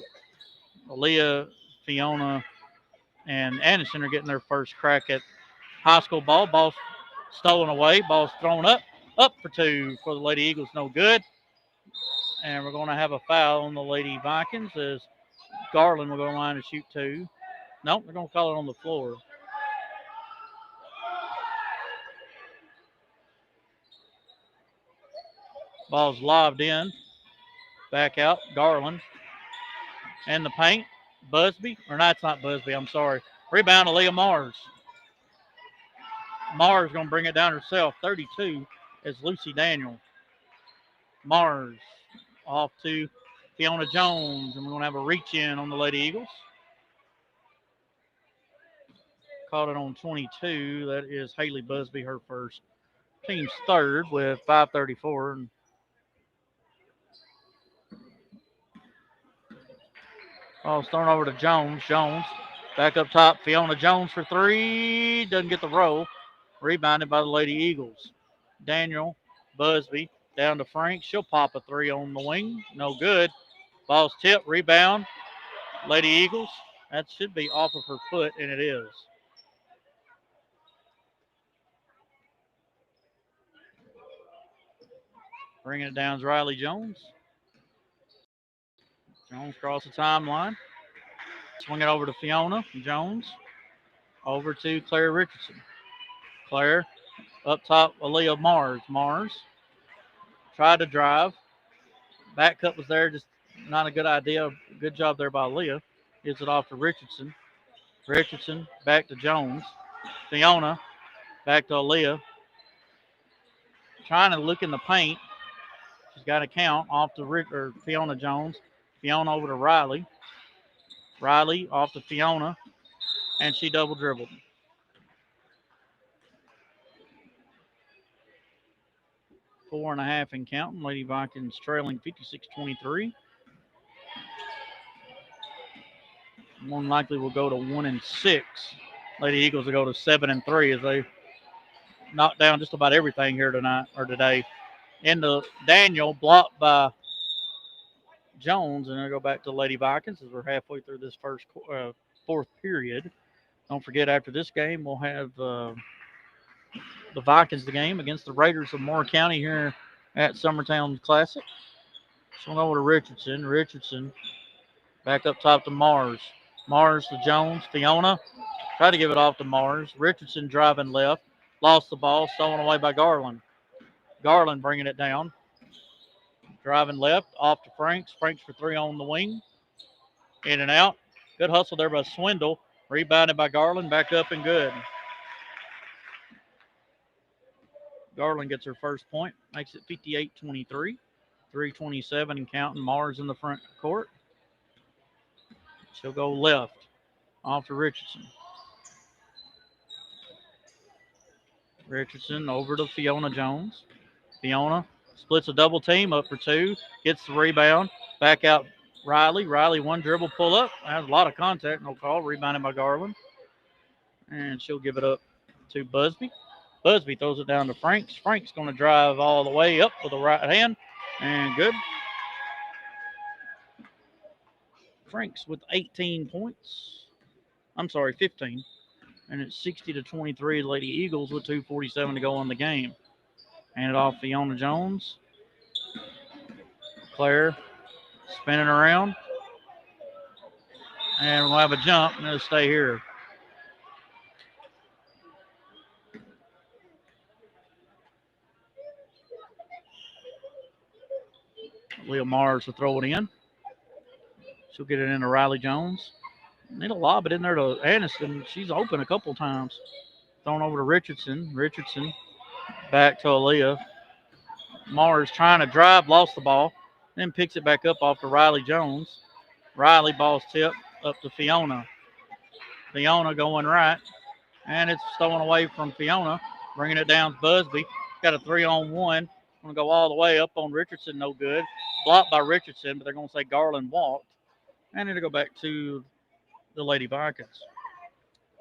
Aaliyah, Fiona, and Anderson are getting their first crack at high school ball. Ball's stolen away. Ball's thrown up. Up for two for the Lady Eagles. No good. And we're going to have a foul on the Lady Vikings as Garland will go line to shoot two. Nope, they're going to call it on the floor. Ball's lobbed in. Back out. Garland. And the paint. Busby. Or no, it's not Busby. I'm sorry. Rebound to Leah Mars. Mars going to bring it down herself. 32 is Lucy Daniel. Mars off to Fiona Jones. And we're going to have a reach in on the Lady Eagles. Caught it on 22. That is Haley Busby, her first. Team's third with 5:34. Ball's thrown over to Jones. Jones back up top. Fiona Jones for three. Doesn't get the roll. Rebounded by the Lady Eagles. Daniel Busby down to Frank. She'll pop a three on the wing. No good. Ball's tipped. Rebound. Lady Eagles. That should be off of her foot, and it is. Bringing it down is Riley Jones. Jones across the timeline. Swing it over to Fiona Jones. Over to Claire Richardson. Claire up top, Aaliyah Mars. Mars tried to drive. Back cut was there, just not a good idea. Good job there by Aaliyah. Gives it off to Richardson. Richardson back to Jones. Fiona back to Aaliyah. Trying to look in the paint. She's got a count off to Fiona Jones. Fiona over to Riley. Riley off to Fiona. And she double dribbled. Four and a half and counting. Lady Vikings trailing 56-23. More than likely will go to 1-6. Lady Eagles will go to 7-3 as they knock down just about everything here tonight or today. Into Daniel, blocked by Jones, and they'll go back to Lady Vikings as we're halfway through this fourth period. Don't forget, after this game, we'll have the Vikings the game against the Raiders of Moore County here at Summertown Classic. Swung over to Richardson. Richardson back up top to Mars. Mars to Jones. Fiona tried to give it off to Mars. Richardson driving left. Lost the ball. Stolen away by Garland. Garland bringing it down. Driving left. Off to Franks. Franks for three on the wing. In and out. Good hustle there by Swindle. Rebounded by Garland. Back up and good. Garland gets her first point. Makes it 58-23. 3:27 and counting. Mars in the front court. She'll go left. Off to Richardson. Richardson over to Fiona Jones. Fiona splits a double team up for two. Gets the rebound. Back out Riley. Riley one dribble pull up. Has a lot of contact. No call. Rebounded by Garland. And she'll give it up to Busby. Busby throws it down to Franks. Franks going to drive all the way up with the right hand. And good. Franks with 18 points. I'm sorry, 15. And it's 60-23. Lady Eagles with 2:47 to go in the game. Hand it off to Fiona Jones. Claire spinning around. And we'll have a jump and it'll stay here. Leah Mars will throw it in. She'll get it into Riley Jones. Need to lob it in there to Aniston. She's open a couple times. Thrown over to Richardson. Richardson back to Aaliyah. Mars trying to drive, lost the ball. Then picks it back up off to Riley Jones. Riley ball's tip up to Fiona. Fiona going right. And it's stolen away from Fiona. Bringing it down to Busby. Got a 3-on-1. Going to go all the way up on Richardson. No good. Blocked by Richardson, but they're going to say Garland walked. And it'll go back to the Lady Vikings.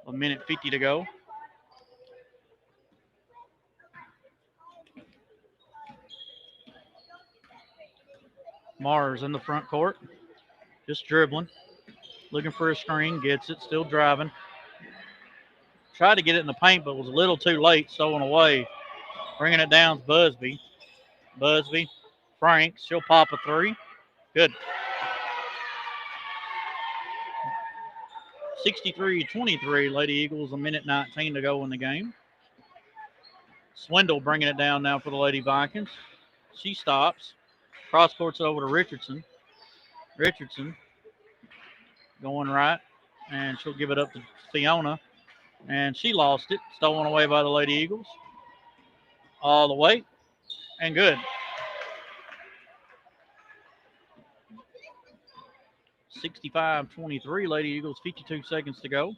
1:50 to go. Mars in the front court. Just dribbling. Looking for a screen. Gets it. Still driving. Tried to get it in the paint, but was a little too late. Stolen away. Bringing it down to Busby. Busby. Franks. She'll pop a three. Good. 63-23. Lady Eagles, 1:19 to go in the game. Swindle bringing it down now for the Lady Vikings. She stops. Cross courts it over to Richardson. Richardson going right. And she'll give it up to Fiona. And she lost it. Stolen away by the Lady Eagles. All the way. And good. 65-23. Lady Eagles, 52 seconds to go.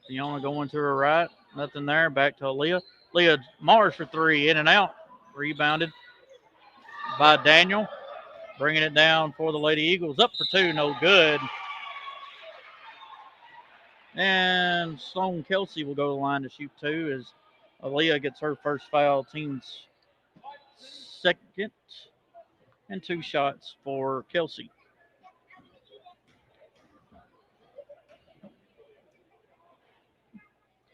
Fiona going to her right. Nothing there. Back to Aaliyah. Leah Mars for three. In and out. Rebounded by Daniel. Bringing it down for the Lady Eagles. Up for two. No good. And Sloan Kelsey will go to the line to shoot two as Aaliyah gets her first foul. Team's second. And two shots for Kelsey.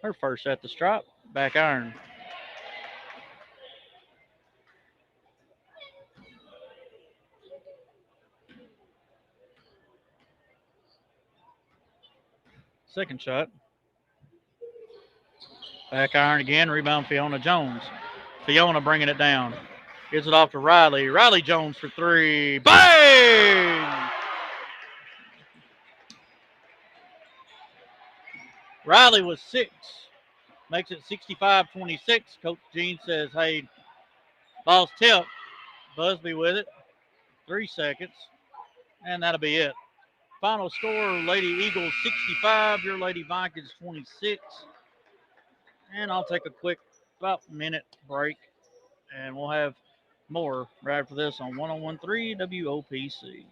Her first at the stripe. Back iron. Second shot. Back iron again. Rebound Fiona Jones. Fiona bringing it down. Gives it off to Riley. Riley Jones for three. Bang! Riley was six. Makes it 65-26. Coach Jean says, hey, ball's tip. Busby with it. 3 seconds. And that'll be it. Final score, Lady Eagles 65, your Lady Vikings 26. And I'll take a quick about minute break. And we'll have more right after this on 101.3 WOPC.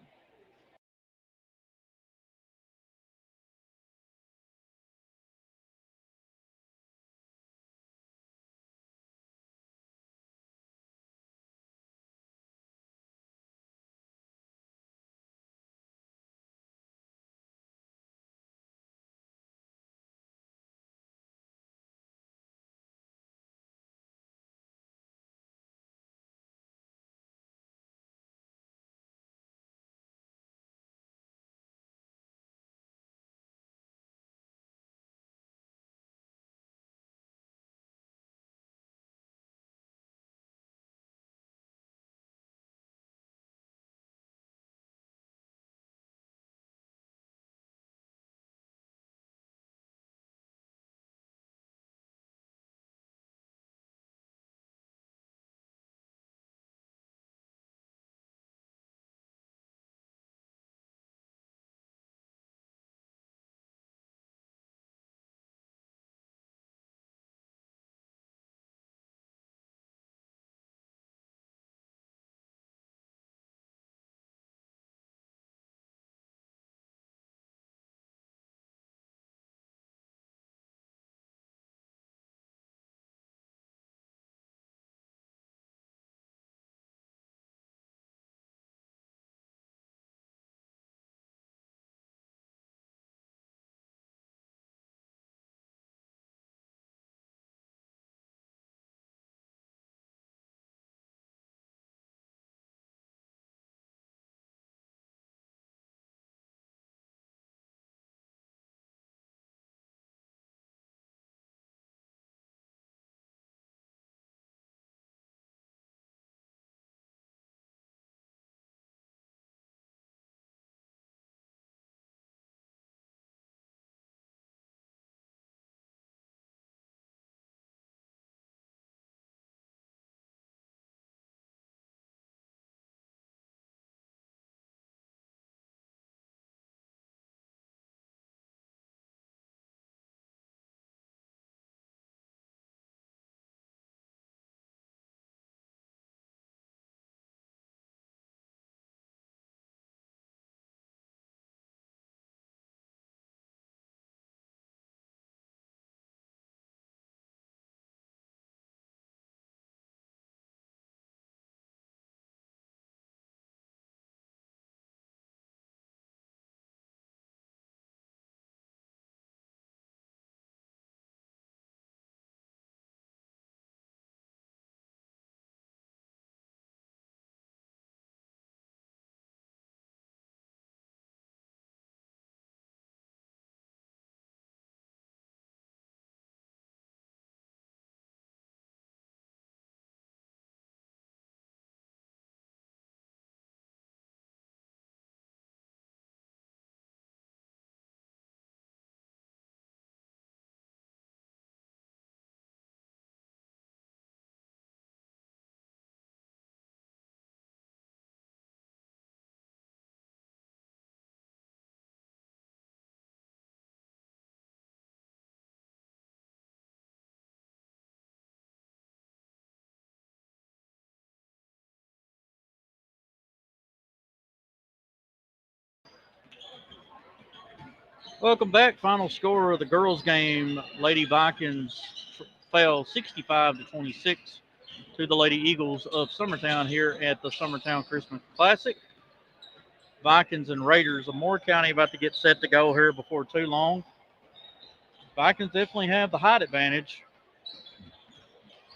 Welcome back. Final score of the girls' game: Lady Vikings fell 65 to 26 to the Lady Eagles of Summertown here at the Summertown Christmas Classic. Vikings and Raiders of Moore County about to get set to go here before too long. Vikings definitely have the height advantage.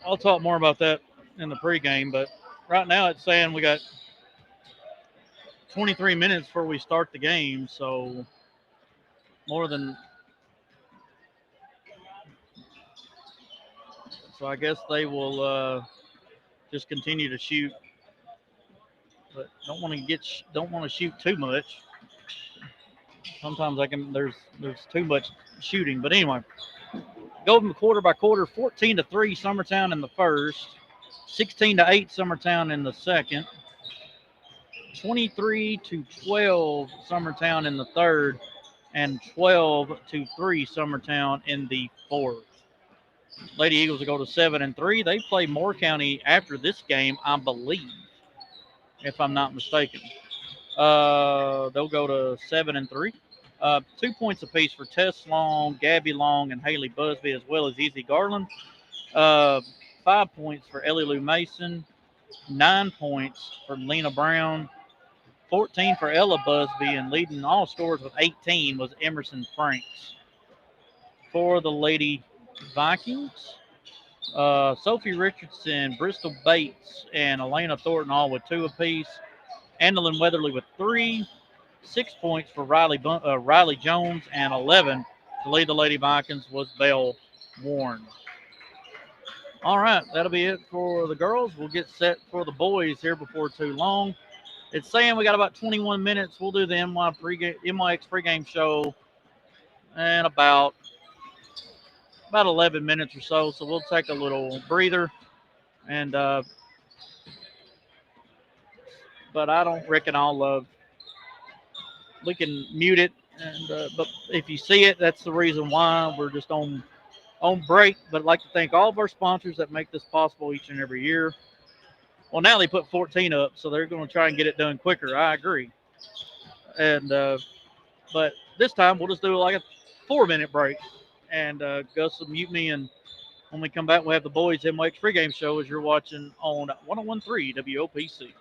I'll talk more about that in the pregame, but right now it's saying we got 23 minutes before we start the game, so more than so I guess they will just continue to shoot, but don't want to shoot too much. Sometimes there's too much shooting, but anyway, go quarter by quarter, 14 to 3 Summertown in the first, 16 to 8 Summertown in the second, 23 to 12 Summertown in the third, and 12 to 3 Summertown in the fourth. Lady Eagles will go to 7-3. They play Moore County after this game, I believe, if I'm not mistaken. They'll go to 7-3. 2 points apiece for Tess Long, Gabby Long, and Haley Busby, as well as Easy Garland. Uh, 5 points for Ellie Lou Mason. 9 points for Lena Brown. 14 for Ella Busby, and leading all scores with 18 was Emerson Franks. For the Lady Vikings, Sophie Richardson, Bristol Bates, and Elena Thornton all with 2 apiece. Andolyn Weatherly with 3. 6 points for Riley Jones, and 11 to lead the Lady Vikings was Belle Warren. All right, that'll be it for the girls. We'll get set for the boys here before too long. It's saying we got about 21 minutes. We'll do the MYX pregame show in about 11 minutes or so. So we'll take a little breather, and but I don't reckon we can mute it. And but if you see it, that's the reason why we're just on break. But I'd like to thank all of our sponsors that make this possible each and every year. Well, now they put 14 up, so they're going to try and get it done quicker. I agree. And but this time we'll just do like a 4-minute break. And Gus will mute me, and when we come back, we'll have the boys MX pregame show as you're watching on 1013 WOPC.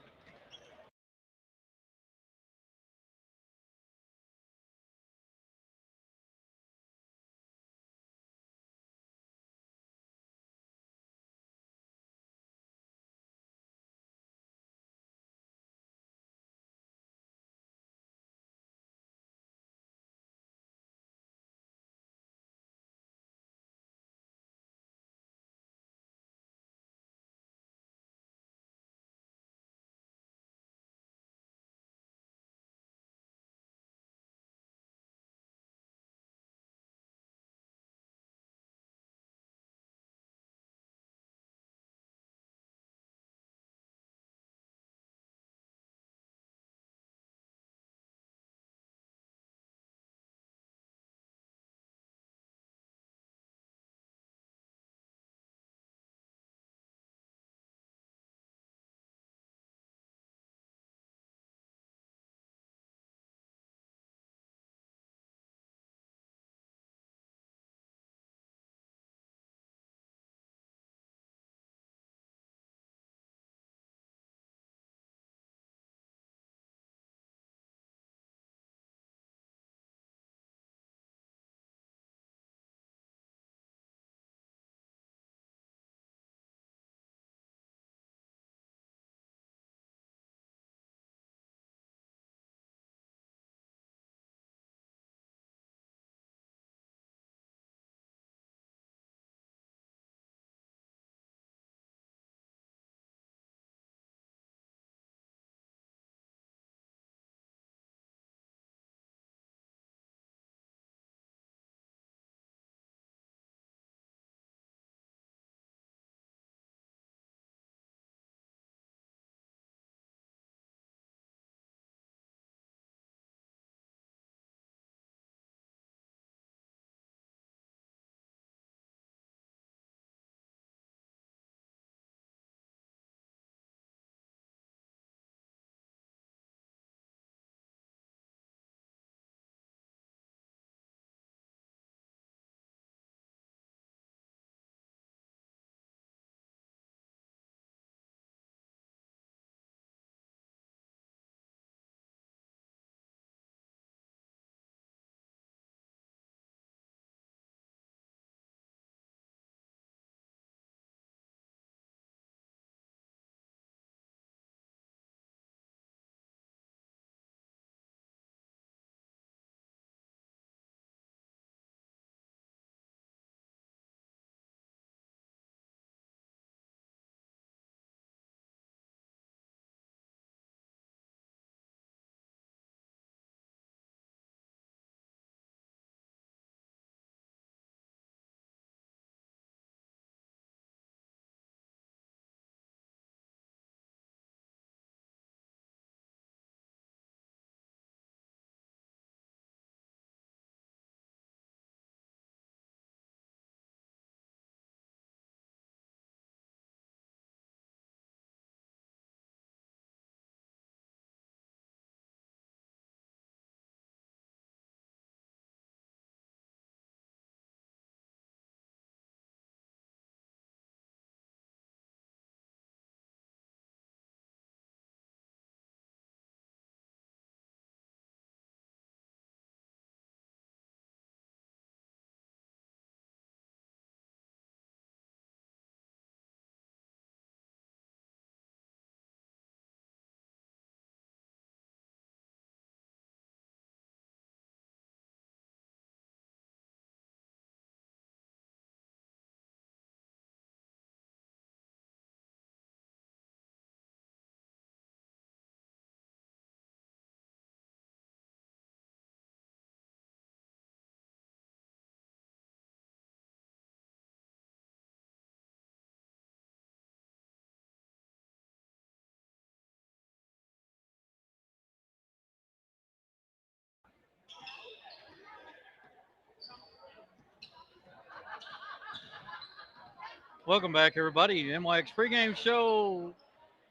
Welcome back, everybody. NYX pregame show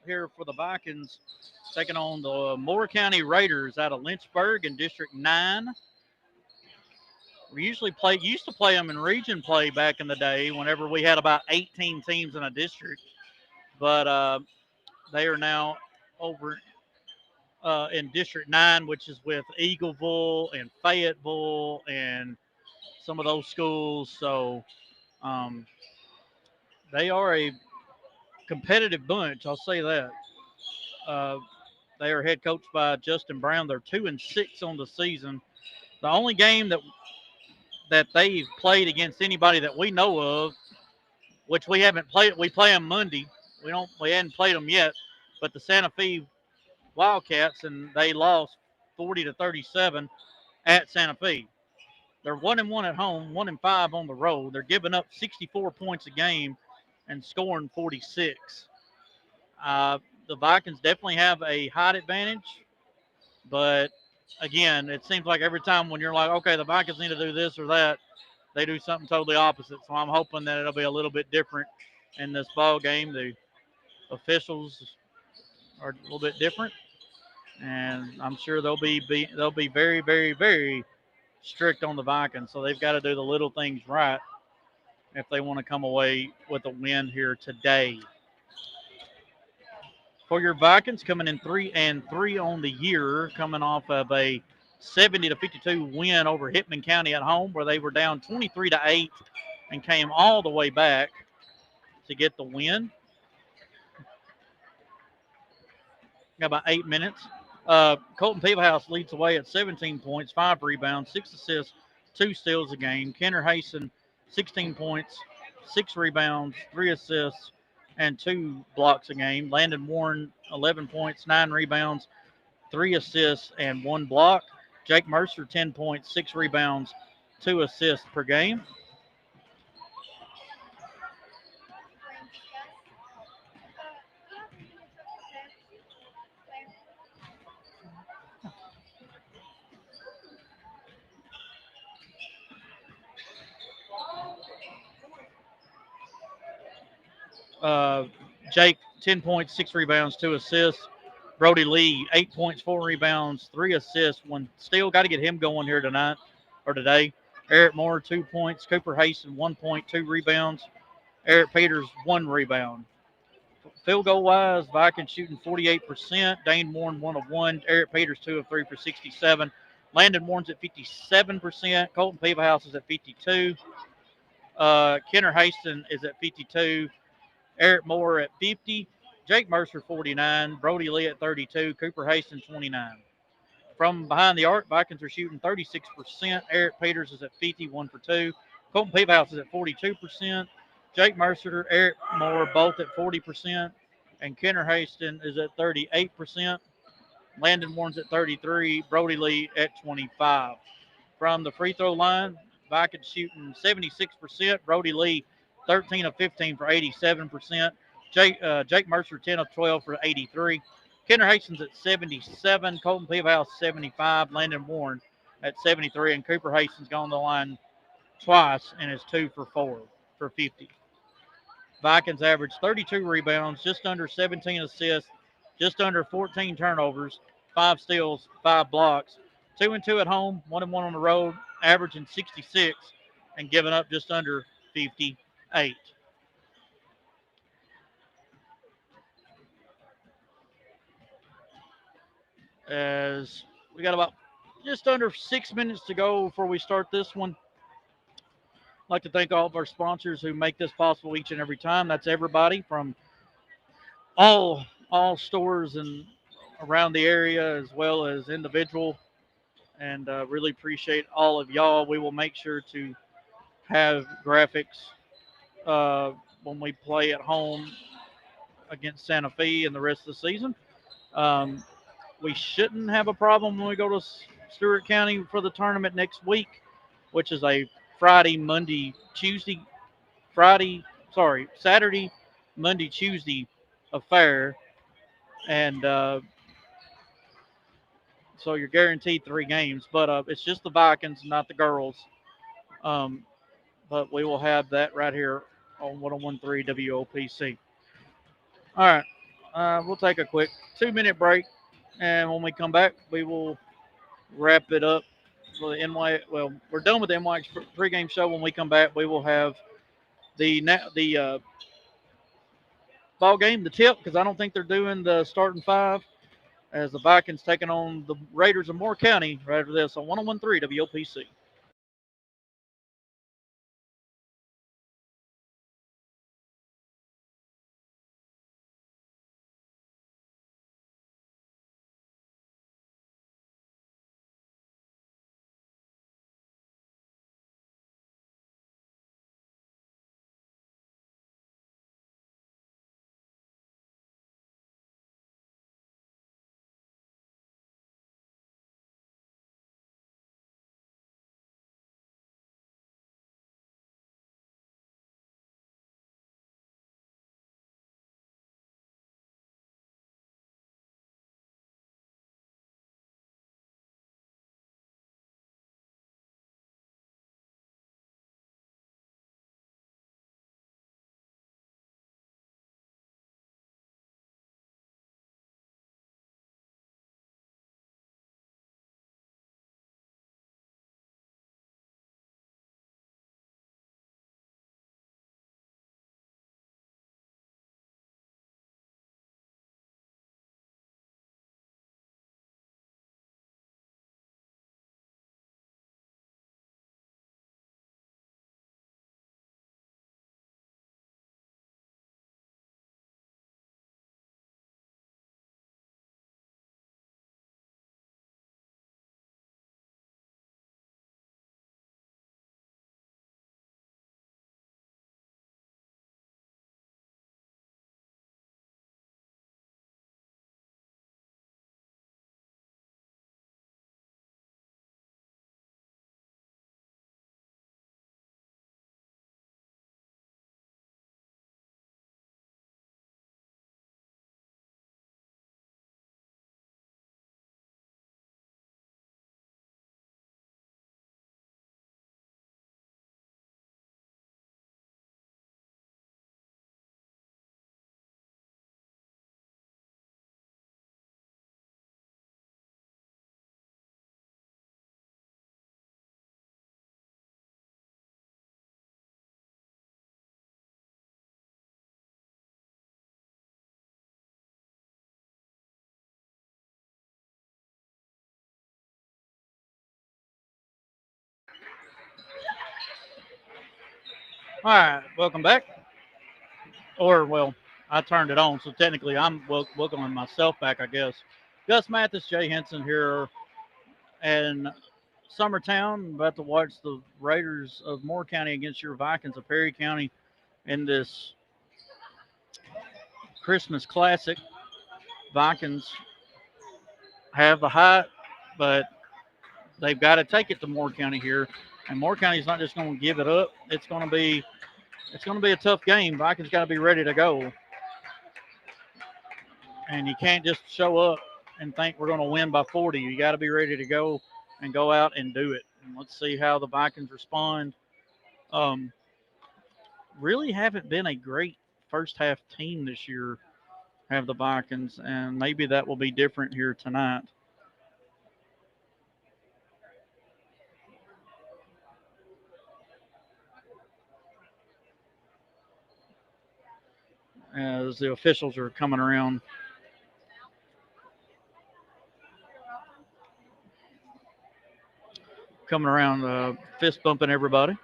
here for the Vikings, taking on the Moore County Raiders out of Lynchburg in District 9. We used to play them in region play back in the day whenever we had about 18 teams in a district, but they are now over in District 9, which is with Eagleville and Fayetteville and some of those schools. So um, they are a competitive bunch, I'll say that. Uh, they are head coached by Justin Brown. They're 2-6 on the season. The only game that they've played against anybody that we know of, which we haven't played, we play them Monday. We hadn't played them yet, but the Santa Fe Wildcats, and they lost 40-37 at Santa Fe. They're 1-1 at home, 1-5 on the road. They're giving up 64 points a game and scoring 46. Uh, the Vikings definitely have a height advantage, but again, it seems like every time when you're like, okay, the Vikings need to do this or that, they do something totally opposite. So I'm hoping that it'll be a little bit different in this ball game. The officials are a little bit different, and I'm sure they'll be very, very, very strict on the Vikings. So they've got to do the little things right if they want to come away with a win here today. For your Vikings, coming in 3-3 on the year, coming off of a 70-52 win over Hitman County at home, where they were down 23-8 and came all the way back to get the win. Got about 8 minutes. Colton Peebles leads the way at 17 points, 5 rebounds, 6 assists, 2 steals a game. Kenner Hasten, 16 points, 6 rebounds, 3 assists, and 2 blocks a game. Landon Warren, 11 points, 9 rebounds, 3 assists, and 1 block. Jake Mercer, 10 points, 6 rebounds, 2 assists per game. Uh, Jake, 10 points, 6 rebounds, 2 assists. Brody Lee, 8 points, 4 rebounds, 3 assists, 1 steal. Got to get him going here tonight or today. Eric Moore, 2 points. Cooper Haston, 1 point, 2 rebounds. Eric Peters, 1 rebound. Field goal wise, Vikings shooting 48%. Dane Warren, 1 of 1. Eric Peters, 2 of 3 for 67. Landon Warren's at 57%. Colton Peebles is at 52. Kenner Haston is at 52. Eric Moore at 50, Jake Mercer 49, Brody Lee at 32, Cooper Haston 29. From behind the arc, Vikings are shooting 36%. Eric Peters is at 51 for 2. Colton Peebles is at 42%. Jake Mercer, Eric Moore both at 40%. And Kenner Haston is at 38%. Landon Warren's at 33, Brody Lee at 25. From the free throw line, Vikings shooting 76%. Brody Lee, 13 of 15 for 87%. Jake Mercer, 10 of 12 for 83. Kenner Hastings at 77. Colton Peebles, 75. Landon Warren at 73. And Cooper Hastings gone to the line twice and is 2 for 4 for 50. Vikings average 32 rebounds, just under 17 assists, just under 14 turnovers, 5 steals, 5 blocks. 2-2 at home, 1-1 on the road, averaging 66 and giving up just under 58. As we got about just under 6 minutes to go before we start this one. I'd like to thank all of our sponsors who make this possible each and every time. That's everybody from all stores and around the area as well as individual, and really appreciate all of y'all. We will make sure to have graphics uh, when we play at home against Santa Fe and the rest of the season. Um, we shouldn't have a problem when we go to Stewart County for the tournament next week, which is a Friday, Monday, Tuesday, Friday, sorry, Saturday, Monday, Tuesday affair. And so you're guaranteed 3 games, but it's just the Vikings, not the girls. Um, but we will have that right here on 1013 WOPC. All right. We'll take a quick 2 minute break. And when we come back, we will wrap it up for the NY. Well, we're done with the NYX pregame show. When we come back, we will have the ball game, the tip, because I don't think they're doing the starting five as the Vikings taking on the Raiders of Moore County right after this on 1013 WOPC. All right, welcome back. Or, well, I turned it on, so technically I'm welcoming myself back, I guess. Gus Mathis, Jay Henson here in Summertown, about to watch the Raiders of Moore County against your Vikings of Perry County in this Christmas Classic. Vikings have the height, but they've got to take it to Moore County here, and Moore County's not just going to give it up. It's going to be a tough game. Vikings got to be ready to go, and you can't just show up and think we're going to win by 40. You got to be ready to go and go out and do it. And let's see how the Vikings respond. Um, really haven't been a great first half team this year, have the Vikings, and maybe that will be different here tonight. As the officials are coming around, fist bumping everybody.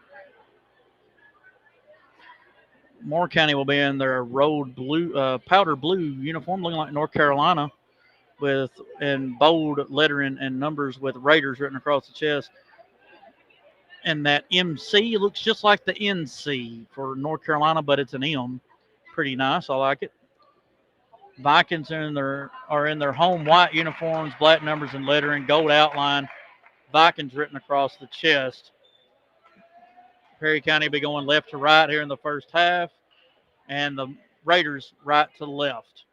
Moore County will be in their road blue, powder blue uniform, looking like North Carolina, with in bold lettering and numbers with Raiders written across the chest. And that MC looks just like the NC for North Carolina, but it's an M. Pretty nice. I like it. Vikings are in their home white uniforms, black numbers and lettering, gold outline. Vikings written across the chest. Perry County will be going left to right here in the first half, and the Raiders right to left.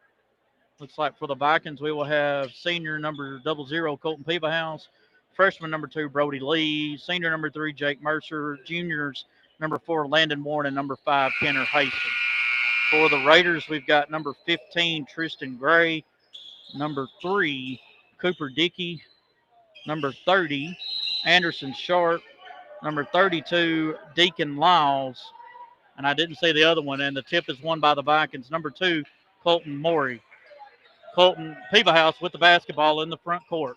Looks like for the Vikings, we will have senior number 00 Colton Peebahouse, freshman number 2 Brody Lee, senior number 3 Jake Mercer, juniors number 4, Landon Warren, and number 5, Kenner Hastings. For the Raiders, we've got number 15, Tristan Gray, number 3, Cooper Dickey, number 30, Anderson Sharp, number 32, Deacon Lyles, and I didn't say the other one, and the tip is won by the Vikings, number 2, Colton Morey. Colton Peebahouse with the basketball in the front court.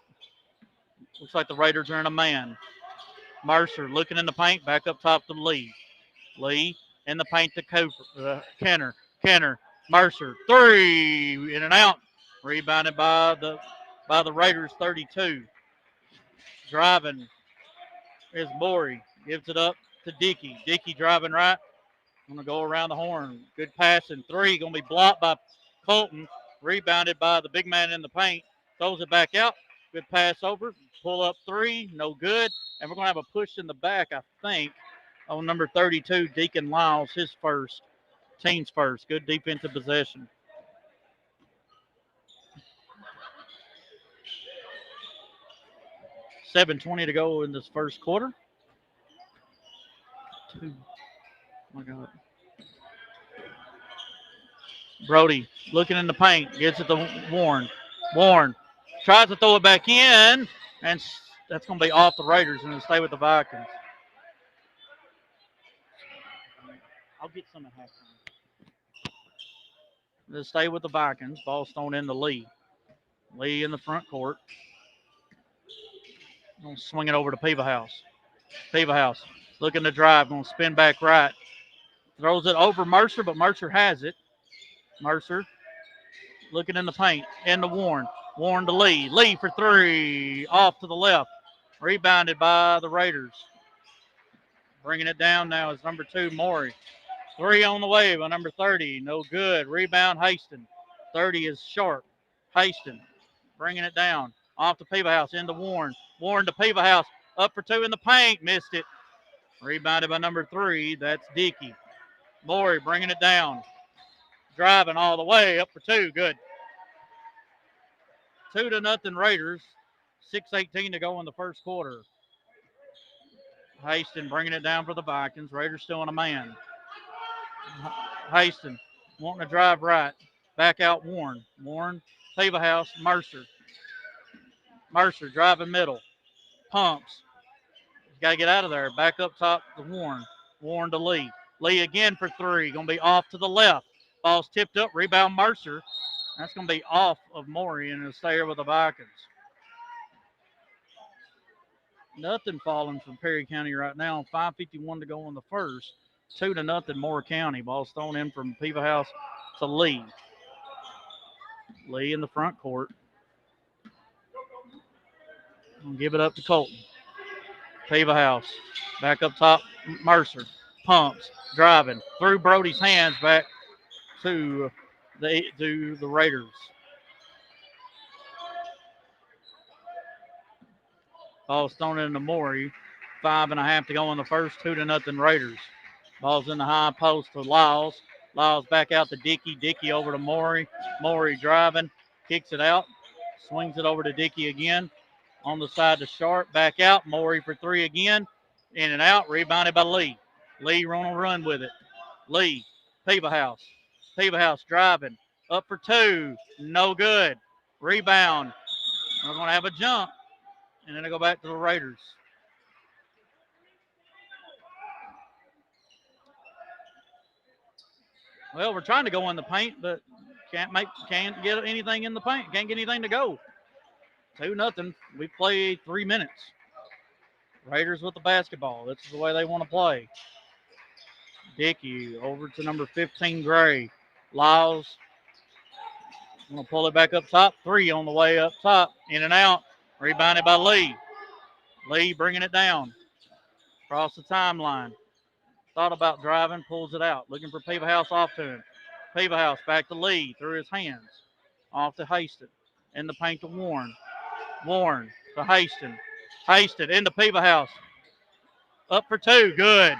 Looks like the Raiders are in a man. Mercer looking in the paint, back up top to Lee. Lee in the paint to Cooper, Kenner. Kenner, Mercer, 3, in and out. Rebounded by the Raiders, 32. Driving is Morey. Gives it up to Dickey. Dickey driving right. Going to go around the horn. Good pass and 3. Going to be blocked by Colton. Rebounded by the big man in the paint. Throws it back out. Good pass over. Pull up 3. No good. And we're going to have a push in the back, I think, on number 32, Deacon Lyles, his first. Team's first. Good defensive possession. $7:20 to go in this first quarter. 2. Oh my God. Brody looking in the paint. Gets it to Warren. Warren tries to throw it back in, and that's going to be off the Raiders and it'll stay with the Vikings. I'll get some at halftime. They'll stay with the Vikings. Ball's thrown in the Lee. Lee in the front court. Going to swing it over to Peebahouse. Peebahouse looking to drive. Going to spin back right. Throws it over Mercer, but Mercer has it. Mercer looking in the paint. Into Warren. Warren to Lee. Lee for 3. Off to the left. Rebounded by the Raiders. Bringing it down now is number 2, Morey. 3 on the way by number 30. No good. Rebound, Haston. 30 is Sharp. Haston bringing it down. Off to Peebahouse. Into Warren. Warren to Peebahouse. Up for 2 in the paint. Missed it. Rebounded by number 3. That's Dickey. Morey bringing it down. Driving all the way. Up for 2. Good. 2-0 Raiders. 6:18 to go in the first quarter. Haston bringing it down for the Vikings. Raiders still in a man. Haston wanting to drive right. Back out Warren. Warren, Peebahouse, Mercer. Mercer driving middle. Pumps. He's got to get out of there. Back up top to Warren. Warren to Lee. Lee again for 3. Going to be off to the left. Ball's tipped up. Rebound Mercer. That's going to be off of Morey and it'll stay here with the Vikings. Nothing falling from Perry County right now. 5:51 to go in the first. 2-0 Moore County. Ball's thrown in from Peebahouse to Lee. Lee in the front court. Gonna give it up to Colton. Peebahouse. Back up top, Mercer. Pumps. Driving. Through Brody's hands back to the Raiders. Ball's thrown into Morey. 5.5 to go in the first. 2-0 Raiders. Ball's in the high post to Lyles. Lyles back out to Dickey. Dickey over to Morey. Morey driving. Kicks it out. Swings it over to Dickey again. On the side to Sharp. Back out. Morey for 3 again. In and out. Rebounded by Lee. Lee on a run with it. Lee. Peebahouse. Peebahouse driving. Up for 2. No good. Rebound. We're going to have a jump. And then I go back to the Raiders. Well, we're trying to go in the paint, but can't get anything in the paint. Can't get anything to go. 2-0. We played 3 minutes. Raiders with the basketball. This is the way they want to play. Dickey over to number 15, Gray. Lyles. Going to pull it back up top. 3 on the way up top. In and out. Rebounded by Lee. Lee bringing it down. Across the timeline. Thought about driving, pulls it out. Looking for Peebahouse off to him. Peebahouse back to Lee through his hands. Off to Haston. In the paint to Warren. Warren to Haston. Haston into Peebahouse. Up for 2. Good.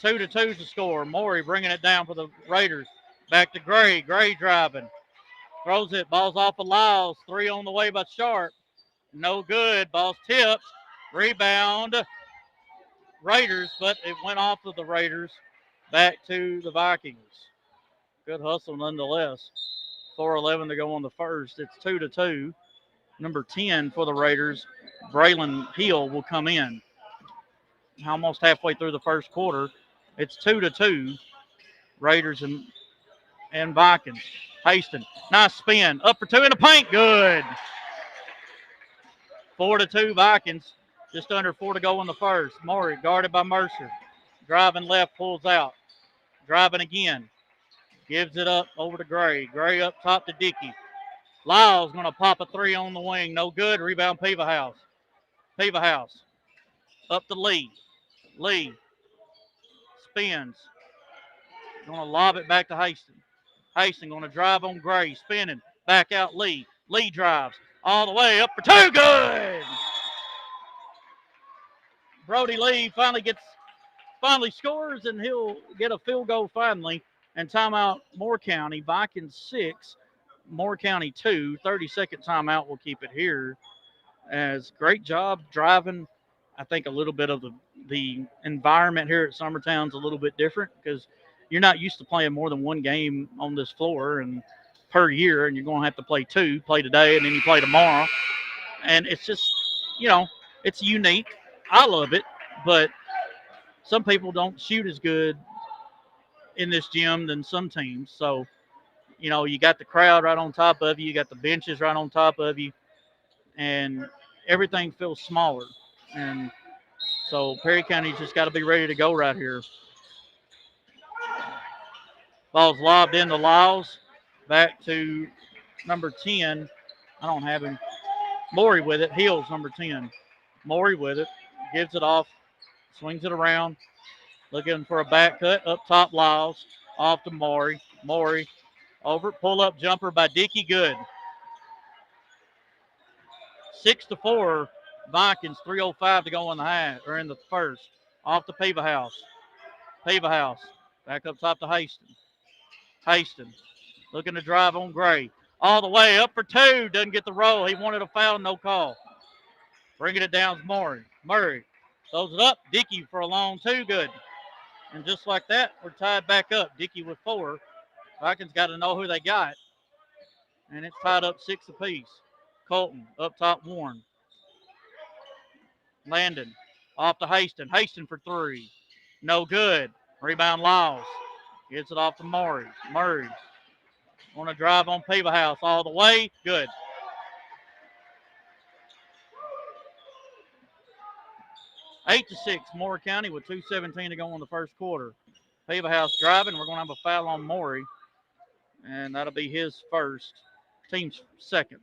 2-2 to score. Morey bringing it down for the Raiders. Back to Gray. Gray driving. Throws it. Ball's off of Lyles. 3 on the way by Sharp. No good. Ball's tipped. Rebound, Raiders, but it went off of the Raiders back to the Vikings. Good hustle nonetheless. 4:11 to go on the first. It's 2-2. Number 10 for the Raiders, Braylon Hill, will come in. Almost halfway through the first quarter. It's 2-2. Raiders and Vikings. Haston, nice spin. Up for two in the paint. Good. 4-2 Vikings. Just under 4 to go in the first. Maury guarded by Mercer. Driving left, pulls out. Driving again. Gives it up over to Gray. Gray up top to Dickey. Lyle's going to pop a three on the wing. No good. Rebound Peevahouse. Peevahouse. Up to Lee. Lee. Spins. Going to lob it back to Haston. Haston going to drive on Gray. Spinning. Back out Lee. Lee drives. All the way up for two. Good. Brody Lee finally scores, and he'll get a field goal finally. And timeout Moore County. Vikings 6, Moore County 2. 30-second timeout. We'll keep it here. As great job driving. I think a little bit of the environment here at Summertown's a little bit different because you're not used to playing more than one game on this floor and per year, and you're going to have to play two, play today, and then you play tomorrow. And it's just, it's unique. I love it, but some people don't shoot as good in this gym than some teams. So, you got the crowd right on top of you. You got the benches right on top of you. And everything feels smaller. And so Perry County's just got to be ready to go right here. Ball's lobbed into Lyles. Back to number 10. I don't have him. Maury with it. Hills, number 10. Maury with it. Gives it off. Swings it around. Looking for a back cut. Up top, Lyles. Off to Maury. Maury over. Pull-up jumper by Dickey. Good. 6-4. Vikings. 3:05 to go in the half or in the first. Off to Peevahouse. Peevahouse. Back up top to Haston. Haston. Looking to drive on Gray. All the way up for two. Doesn't get the roll. He wanted a foul. No call. Bringing it down is Maury. Murray throws it up. Dickey for a long two. Good. And just like that, we're tied back up. Dickey with 4. Vikings got to know who they got. And it's tied up 6 apiece. Colton up top, Warren. Landon off to Haston. Haston for 3. No good. Rebound Lyles. Gets it off to Murray. Murray. Want to drive on Peevahouse all the way. Good. Eight to 6, Moore County with 2:17 to go in the first quarter. Peevahouse driving. We're going to have a foul on Maury. And that'll be his first. Team's second.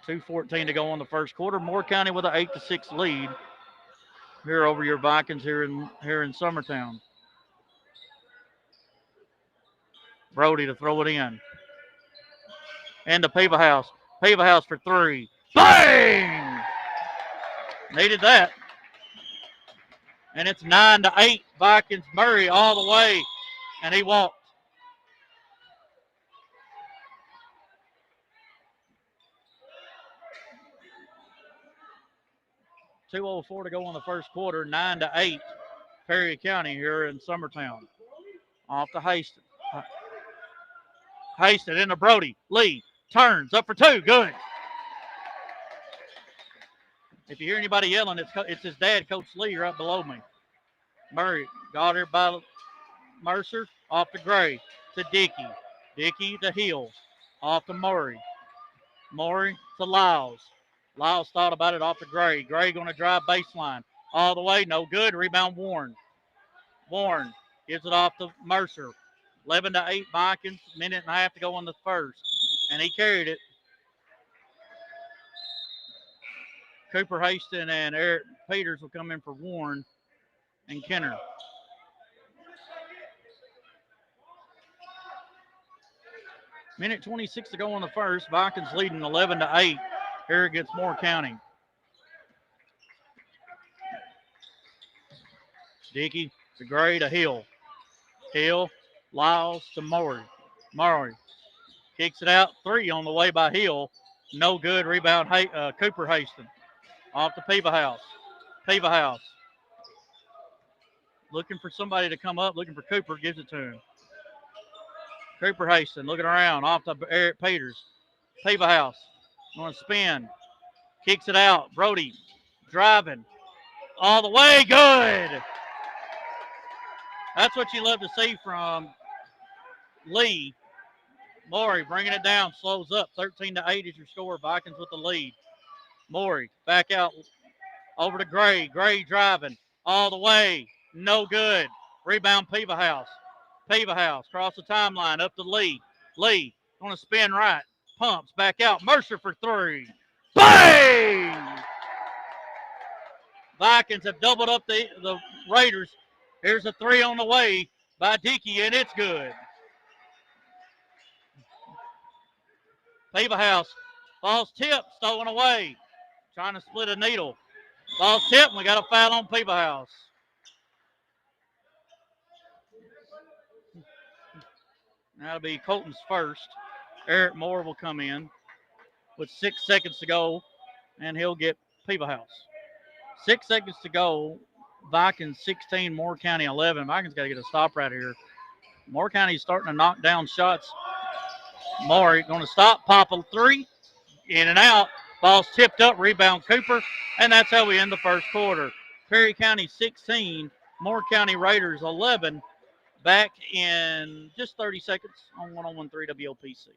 2:14 to go in the first quarter. Moore County with an 8-6 lead here over your Vikings here in Summertown. Brody to throw it in. And to Peevahouse. Peevahouse for 3. Bang! Needed that. And it's 9-8. Vikings. Murray all the way. And he walked. $2:04 to go in the first quarter. 9-8. Perry County here in Summertown. Off to Haston. Haston into Brody. Lee turns up for 2. Good. If you hear anybody yelling, it's his dad, Coach Lee, right below me. Murray got her by Mercer. Off to Gray to Dickey. Dickey to Hill. Off to Murray. Murray to Lyles. Lyles thought about it off to Gray. Gray going to drive baseline. All the way. No good. Rebound Warren. Warren gives it off to Mercer. 11-8 Vikings. Minute and a half to go in the first. And he carried it. Cooper Haston and Eric Peters will come in for Warren and Kenner. Minute 26 to go in the first. Vikings leading 11-8 here against Moore County. Dickey to Gray to Hill. Hill, Lyles to Maury. Maury kicks it out. 3 on the way by Hill. No good. Rebound Cooper Haston. Off to Peva House. Peva House. Looking for somebody to come up. Looking for Cooper. Gives it to him. Cooper Haston looking around. Off to Eric Peters. Peva House. Going to spin. Kicks it out. Brody driving. All the way. Good. That's what you love to see from Lee. Maury bringing it down. Slows up. 13-8 is your score. Vikings with the lead. Maury back out over to Gray. Gray driving all the way. No good. Rebound Peva House. Peva House cross the timeline up to Lee. Lee going to spin right. Pumps back out. Mercer for three. Bang! Vikings have doubled up the Raiders. Here's a three on the way by Dickey, and it's good. Peva House. Ball's tip. Stolen away. Trying to split a needle. Ball's tip, and we got a foul on Peva House. That'll be Colton's first. Eric Moore will come in with 6 seconds to go, and he'll get Peva House. 6 seconds to go. Vikings 16, Moore County 11. Vikings got to get a stop right here. Moore County's starting to knock down shots. Moore going to stop, pop a three, in and out. Ball's tipped up, rebound Cooper, and that's how we end the first quarter. Perry County 16, Moore County Raiders 11. Back in just 30 seconds on 101.3 WOPC.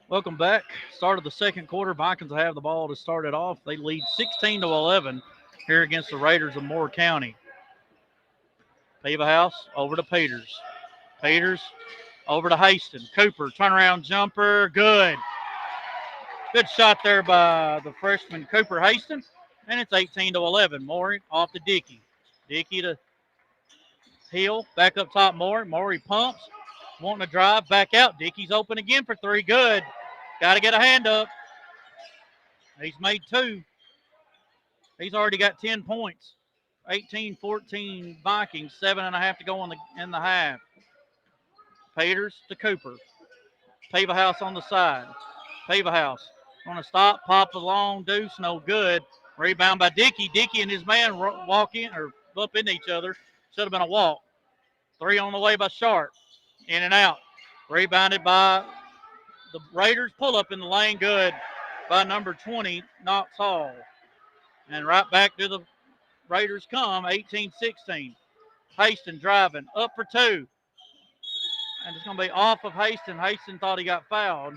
Welcome back. Start of the second quarter. Vikings will have the ball to start it off. They lead 16-11 here against the Raiders of Moore County. Peva House over to Peters. Peters over to Haston. Cooper, turnaround jumper. Good. Good shot there by the freshman Cooper Haston. And it's 18-11. Maury off to Dickey. Dickey to Hill. Back up top Maury. Maury pumps. Wanting to drive back out. Dickey's open again for three. Good. Got to get a hand up. He's made two. He's already got 10 points. 18-14 Vikings. 7.5 to go in the half. Peters to Cooper. Peva House on the side. Peva House. Going to stop. Pop the long deuce. No good. Rebound by Dickey. Dickey and his man walk in or bump into each other. Should have been a walk. Three on the way by Sharp. In and out. Rebounded by the Raiders. Pull up in the lane. Good by number 20, Knox Hall. And right back to the Raiders come, 18-16. Haston driving. Up for two. And it's going to be off of Haston. Haston thought he got fouled.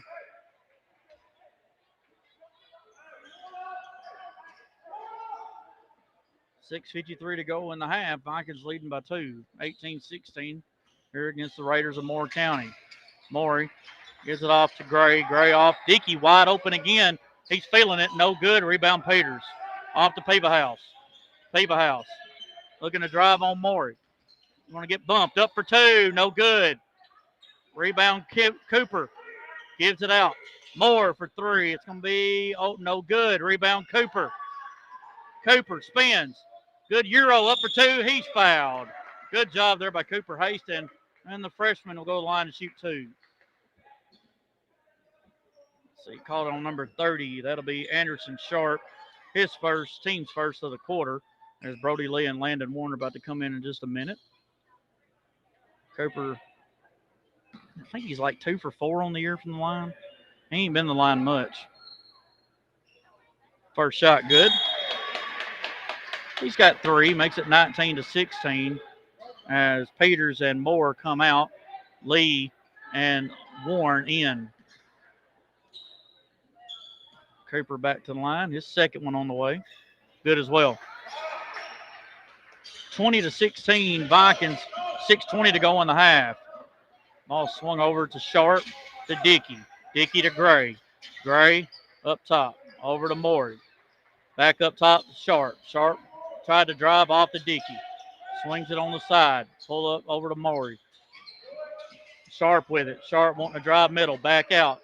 $6:53 to go in the half. Vikings leading by two, 18-16 here against the Raiders of Moore County. Maury gives it off to Gray. Gray off. Dickey wide open again. He's feeling it. No good. Rebound Peters. Off to Peva House. Peva House looking to drive on Maury. You want to get bumped. Up for two. No good. Rebound Cooper. Gives it out. Moore for three. It's going to be, no good. Rebound Cooper. Cooper spins. Good Euro up for two. He's fouled. Good job there by Cooper Haston. And the freshman will go to the line to shoot two. Let's see, called on number 30. That'll be Anderson Sharp. His first, team's first of the quarter. There's Brody Lee and Landon Warner about to come in just a minute. Cooper, I think he's like 2 for 4 on the year from the line. He ain't been in the line much. First shot good. He's got 3, makes it 19-16 as Peters and Moore come out. Lee and Warren in. Cooper back to the line. His second one on the way. Good as well. 20-16 Vikings. 6:20 to go in the half. Ball swung over to Sharp to Dickey. Dickey to Gray. Gray up top. Over to Morey. Back up top to Sharp. Sharp tried to drive off to Dickey. Swings it on the side. Pull up over to Morey. Sharp with it. Sharp wanting to drive middle. Back out.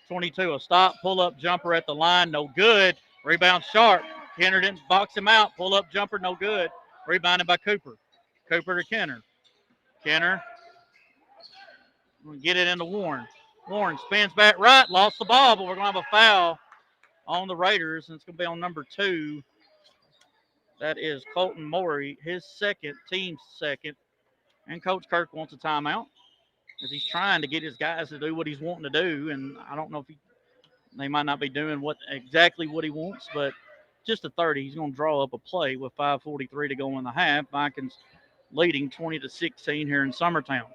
22, a stop, pull-up jumper at the line, no good. Rebound Sharp. Kenner didn't box him out. Pull-up jumper, no good. Rebounded by Cooper. Cooper to Kenner. Kenner get it into Warren. Warren spins back right, lost the ball, but we're going to have a foul on the Raiders, and it's going to be on number 2. That is Colton Morey, his second, team's second. And Coach Kirk wants a timeout because he's trying to get his guys to do what he's wanting to do, and I don't know if they might not be doing exactly what he wants, but just a 30. He's going to draw up a play with 5:43 to go in the half. Vikings leading 20-16 here in Summertown.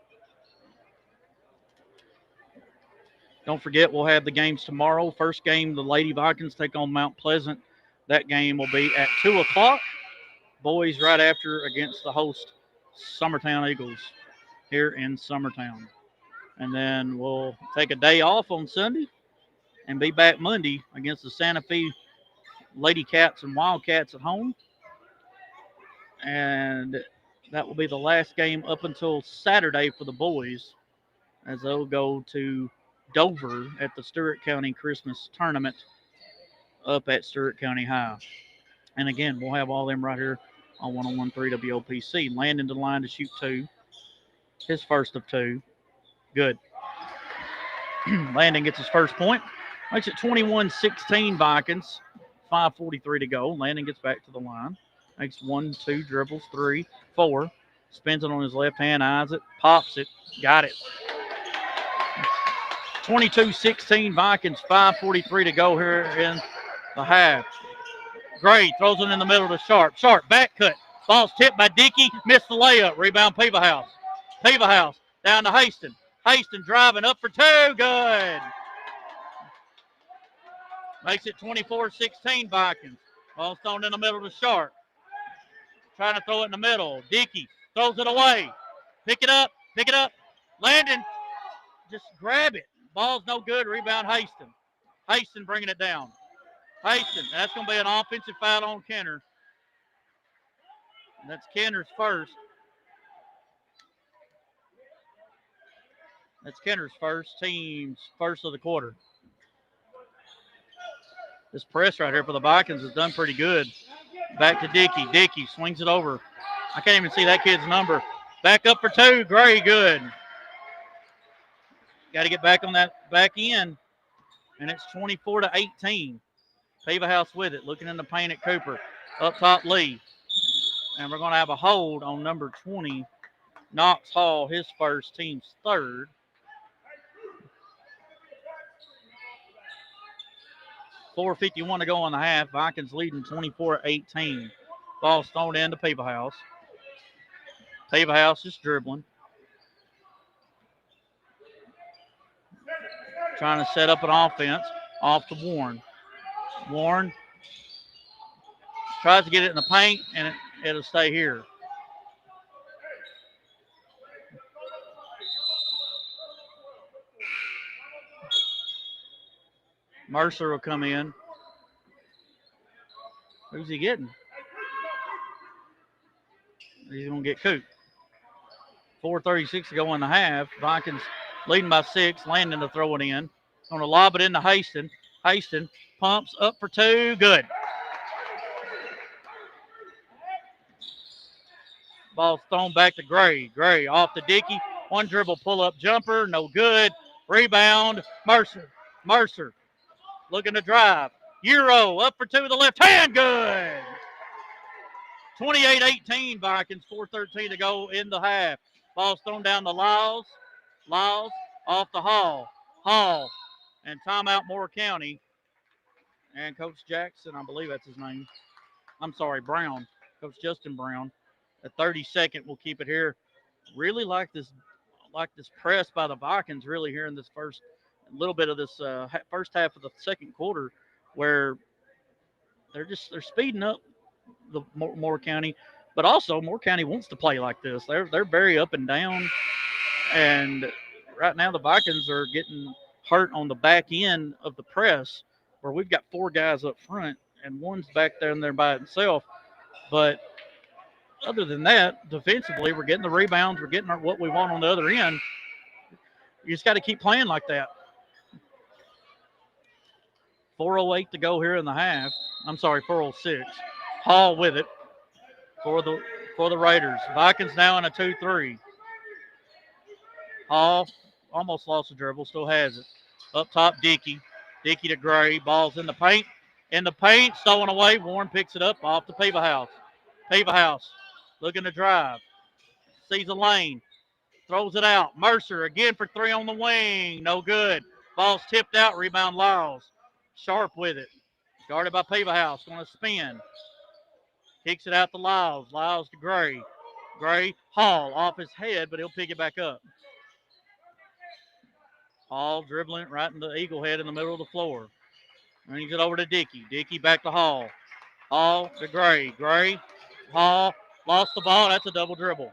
Don't forget, we'll have the games tomorrow. First game, the Lady Vikings take on Mount Pleasant. That game will be at 2 o'clock. Boys right after against the host Summertown Eagles here in Summertown. And then we'll take a day off on Sunday and be back Monday against the Santa Fe Lady Cats and Wildcats at home. And that will be the last game up until Saturday for the boys, as they'll go to Dover at the Stewart County Christmas Tournament up at Stewart County High. And again, we'll have all them right here on 101.3 WOPC. Landon to the line to shoot 2. His first of 2. Good. Landon gets his first point. Makes it 21-16 Vikings. 5:43 to go. Landon gets back to the line. Makes 1, 2, dribbles, 3, 4. Spins it on his left hand, eyes it, pops it. Got it. 22-16 Vikings. 5:43 to go here in the half. Gray throws it in the middle to Sharp. Sharp, back cut. Ball's tipped by Dickey. Missed the layup. Rebound, Peevahouse. Peevahouse down to Haston. Haston driving up for 2. Good. Makes it 24-16 Vikings. Ball's thrown in the middle to Sharp. Trying to throw it in the middle. Dickey throws it away. Pick it up. Pick it up. Landon, just grab it. Ball's no good. Rebound, Haston. Haston bringing it down. Haston. That's going to be an offensive foul on Kenner. That's Kenner's first. That's Kenner's first, team's first of the quarter. This press right here for the Vikings has done pretty good. Back to Dickey. Dickey swings it over. I can't even see that kid's number. Back up for 2. Gray, good. Got to get back on that back end. And it's 24-18. Peevahouse with it. Looking in the paint at Cooper. Up top, Lee. And we're going to have a hold on number 20, Knox Hall, his first, team's third. $4:51 to go in the half. Vikings leading 24-18. Ball's thrown into Peevahouse. Peevahouse is dribbling. Trying to set up an offense. Off to Warren. Warren tries to get it in the paint, and it'll stay here. Mercer will come in. Who's he getting? He's going to get Coop. 4:36 to go in the half. Vikings leading by 6. Landon to throw it in. Going to lob it into Haston. Haston pumps up for 2. Good. Ball's thrown back to Gray. Gray off to Dickey. One dribble pull-up jumper. No good. Rebound. Mercer. Mercer looking to drive. Euro up for 2 with the left hand. Good. 28-18 Vikings. 4:13 to go in the half. Ball's thrown down to Lyles. Lyles off to Hall. Hall. And timeout Moore County. And Coach Jackson, I believe that's his name. I'm sorry, Brown. Coach Justin Brown. A 32nd will keep it here. Really like this press by the Vikings really here in this first little bit of this first half of the second quarter. where they're speeding up the Moore County, but also Moore County wants to play like this. They're very up and down, and right now the Vikings are getting hurt on the back end of the press, where we've got 4 guys up front and one's back there and there by itself. But other than that, defensively, we're getting the rebounds, we're getting what we want on the other end. You just got to keep playing like that. 4:08 to go here in the half. I'm sorry, 4:06. Hall with it for the Raiders. Vikings now in a 2-3. Hall almost lost the dribble, still has it. Up top, Dickey. Dickey to Gray. Ball's in the paint. In the paint, stolen away. Warren picks it up off the House. House looking to drive. Sees a lane. Throws it out. Mercer again for 3 on the wing. No good. Ball's tipped out. Rebound Lyles. Sharp with it. Guarded by House. Going to spin. Kicks it out to Lyles. Lyles to Gray. Gray. Hall off his head, but he'll pick it back up. Hall dribbling it right in the eagle head in the middle of the floor. Brings it over to Dickey. Dickey back to Hall. Hall to Gray. Gray. Hall lost the ball. That's a double dribble.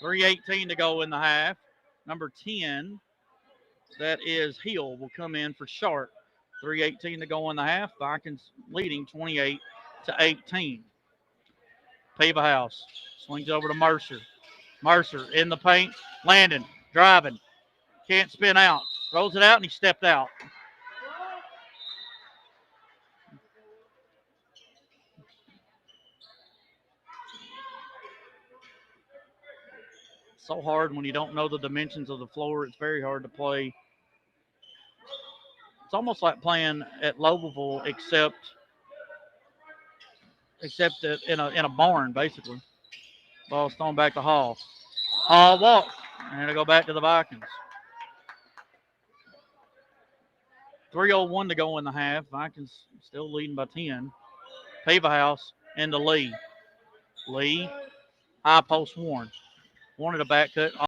3:18 to go in the half. Number 10, that is Hill, will come in for Sharp. 3:18 to go in the half. Vikings leading 28-18. House swings over to Mercer. Mercer in the paint. Landon driving. Can't spin out. Throws it out and he stepped out. So hard when you don't know the dimensions of the floor. It's very hard to play. It's almost like playing at Lobelville, except that in a barn, basically. Ball's thrown back to Hall. Hall walk. And it'll go back to the Vikings. 3:01 to go in the half. Vikings still leading by 10. House into Lee. Lee, high post Warren. Wanted a back cut.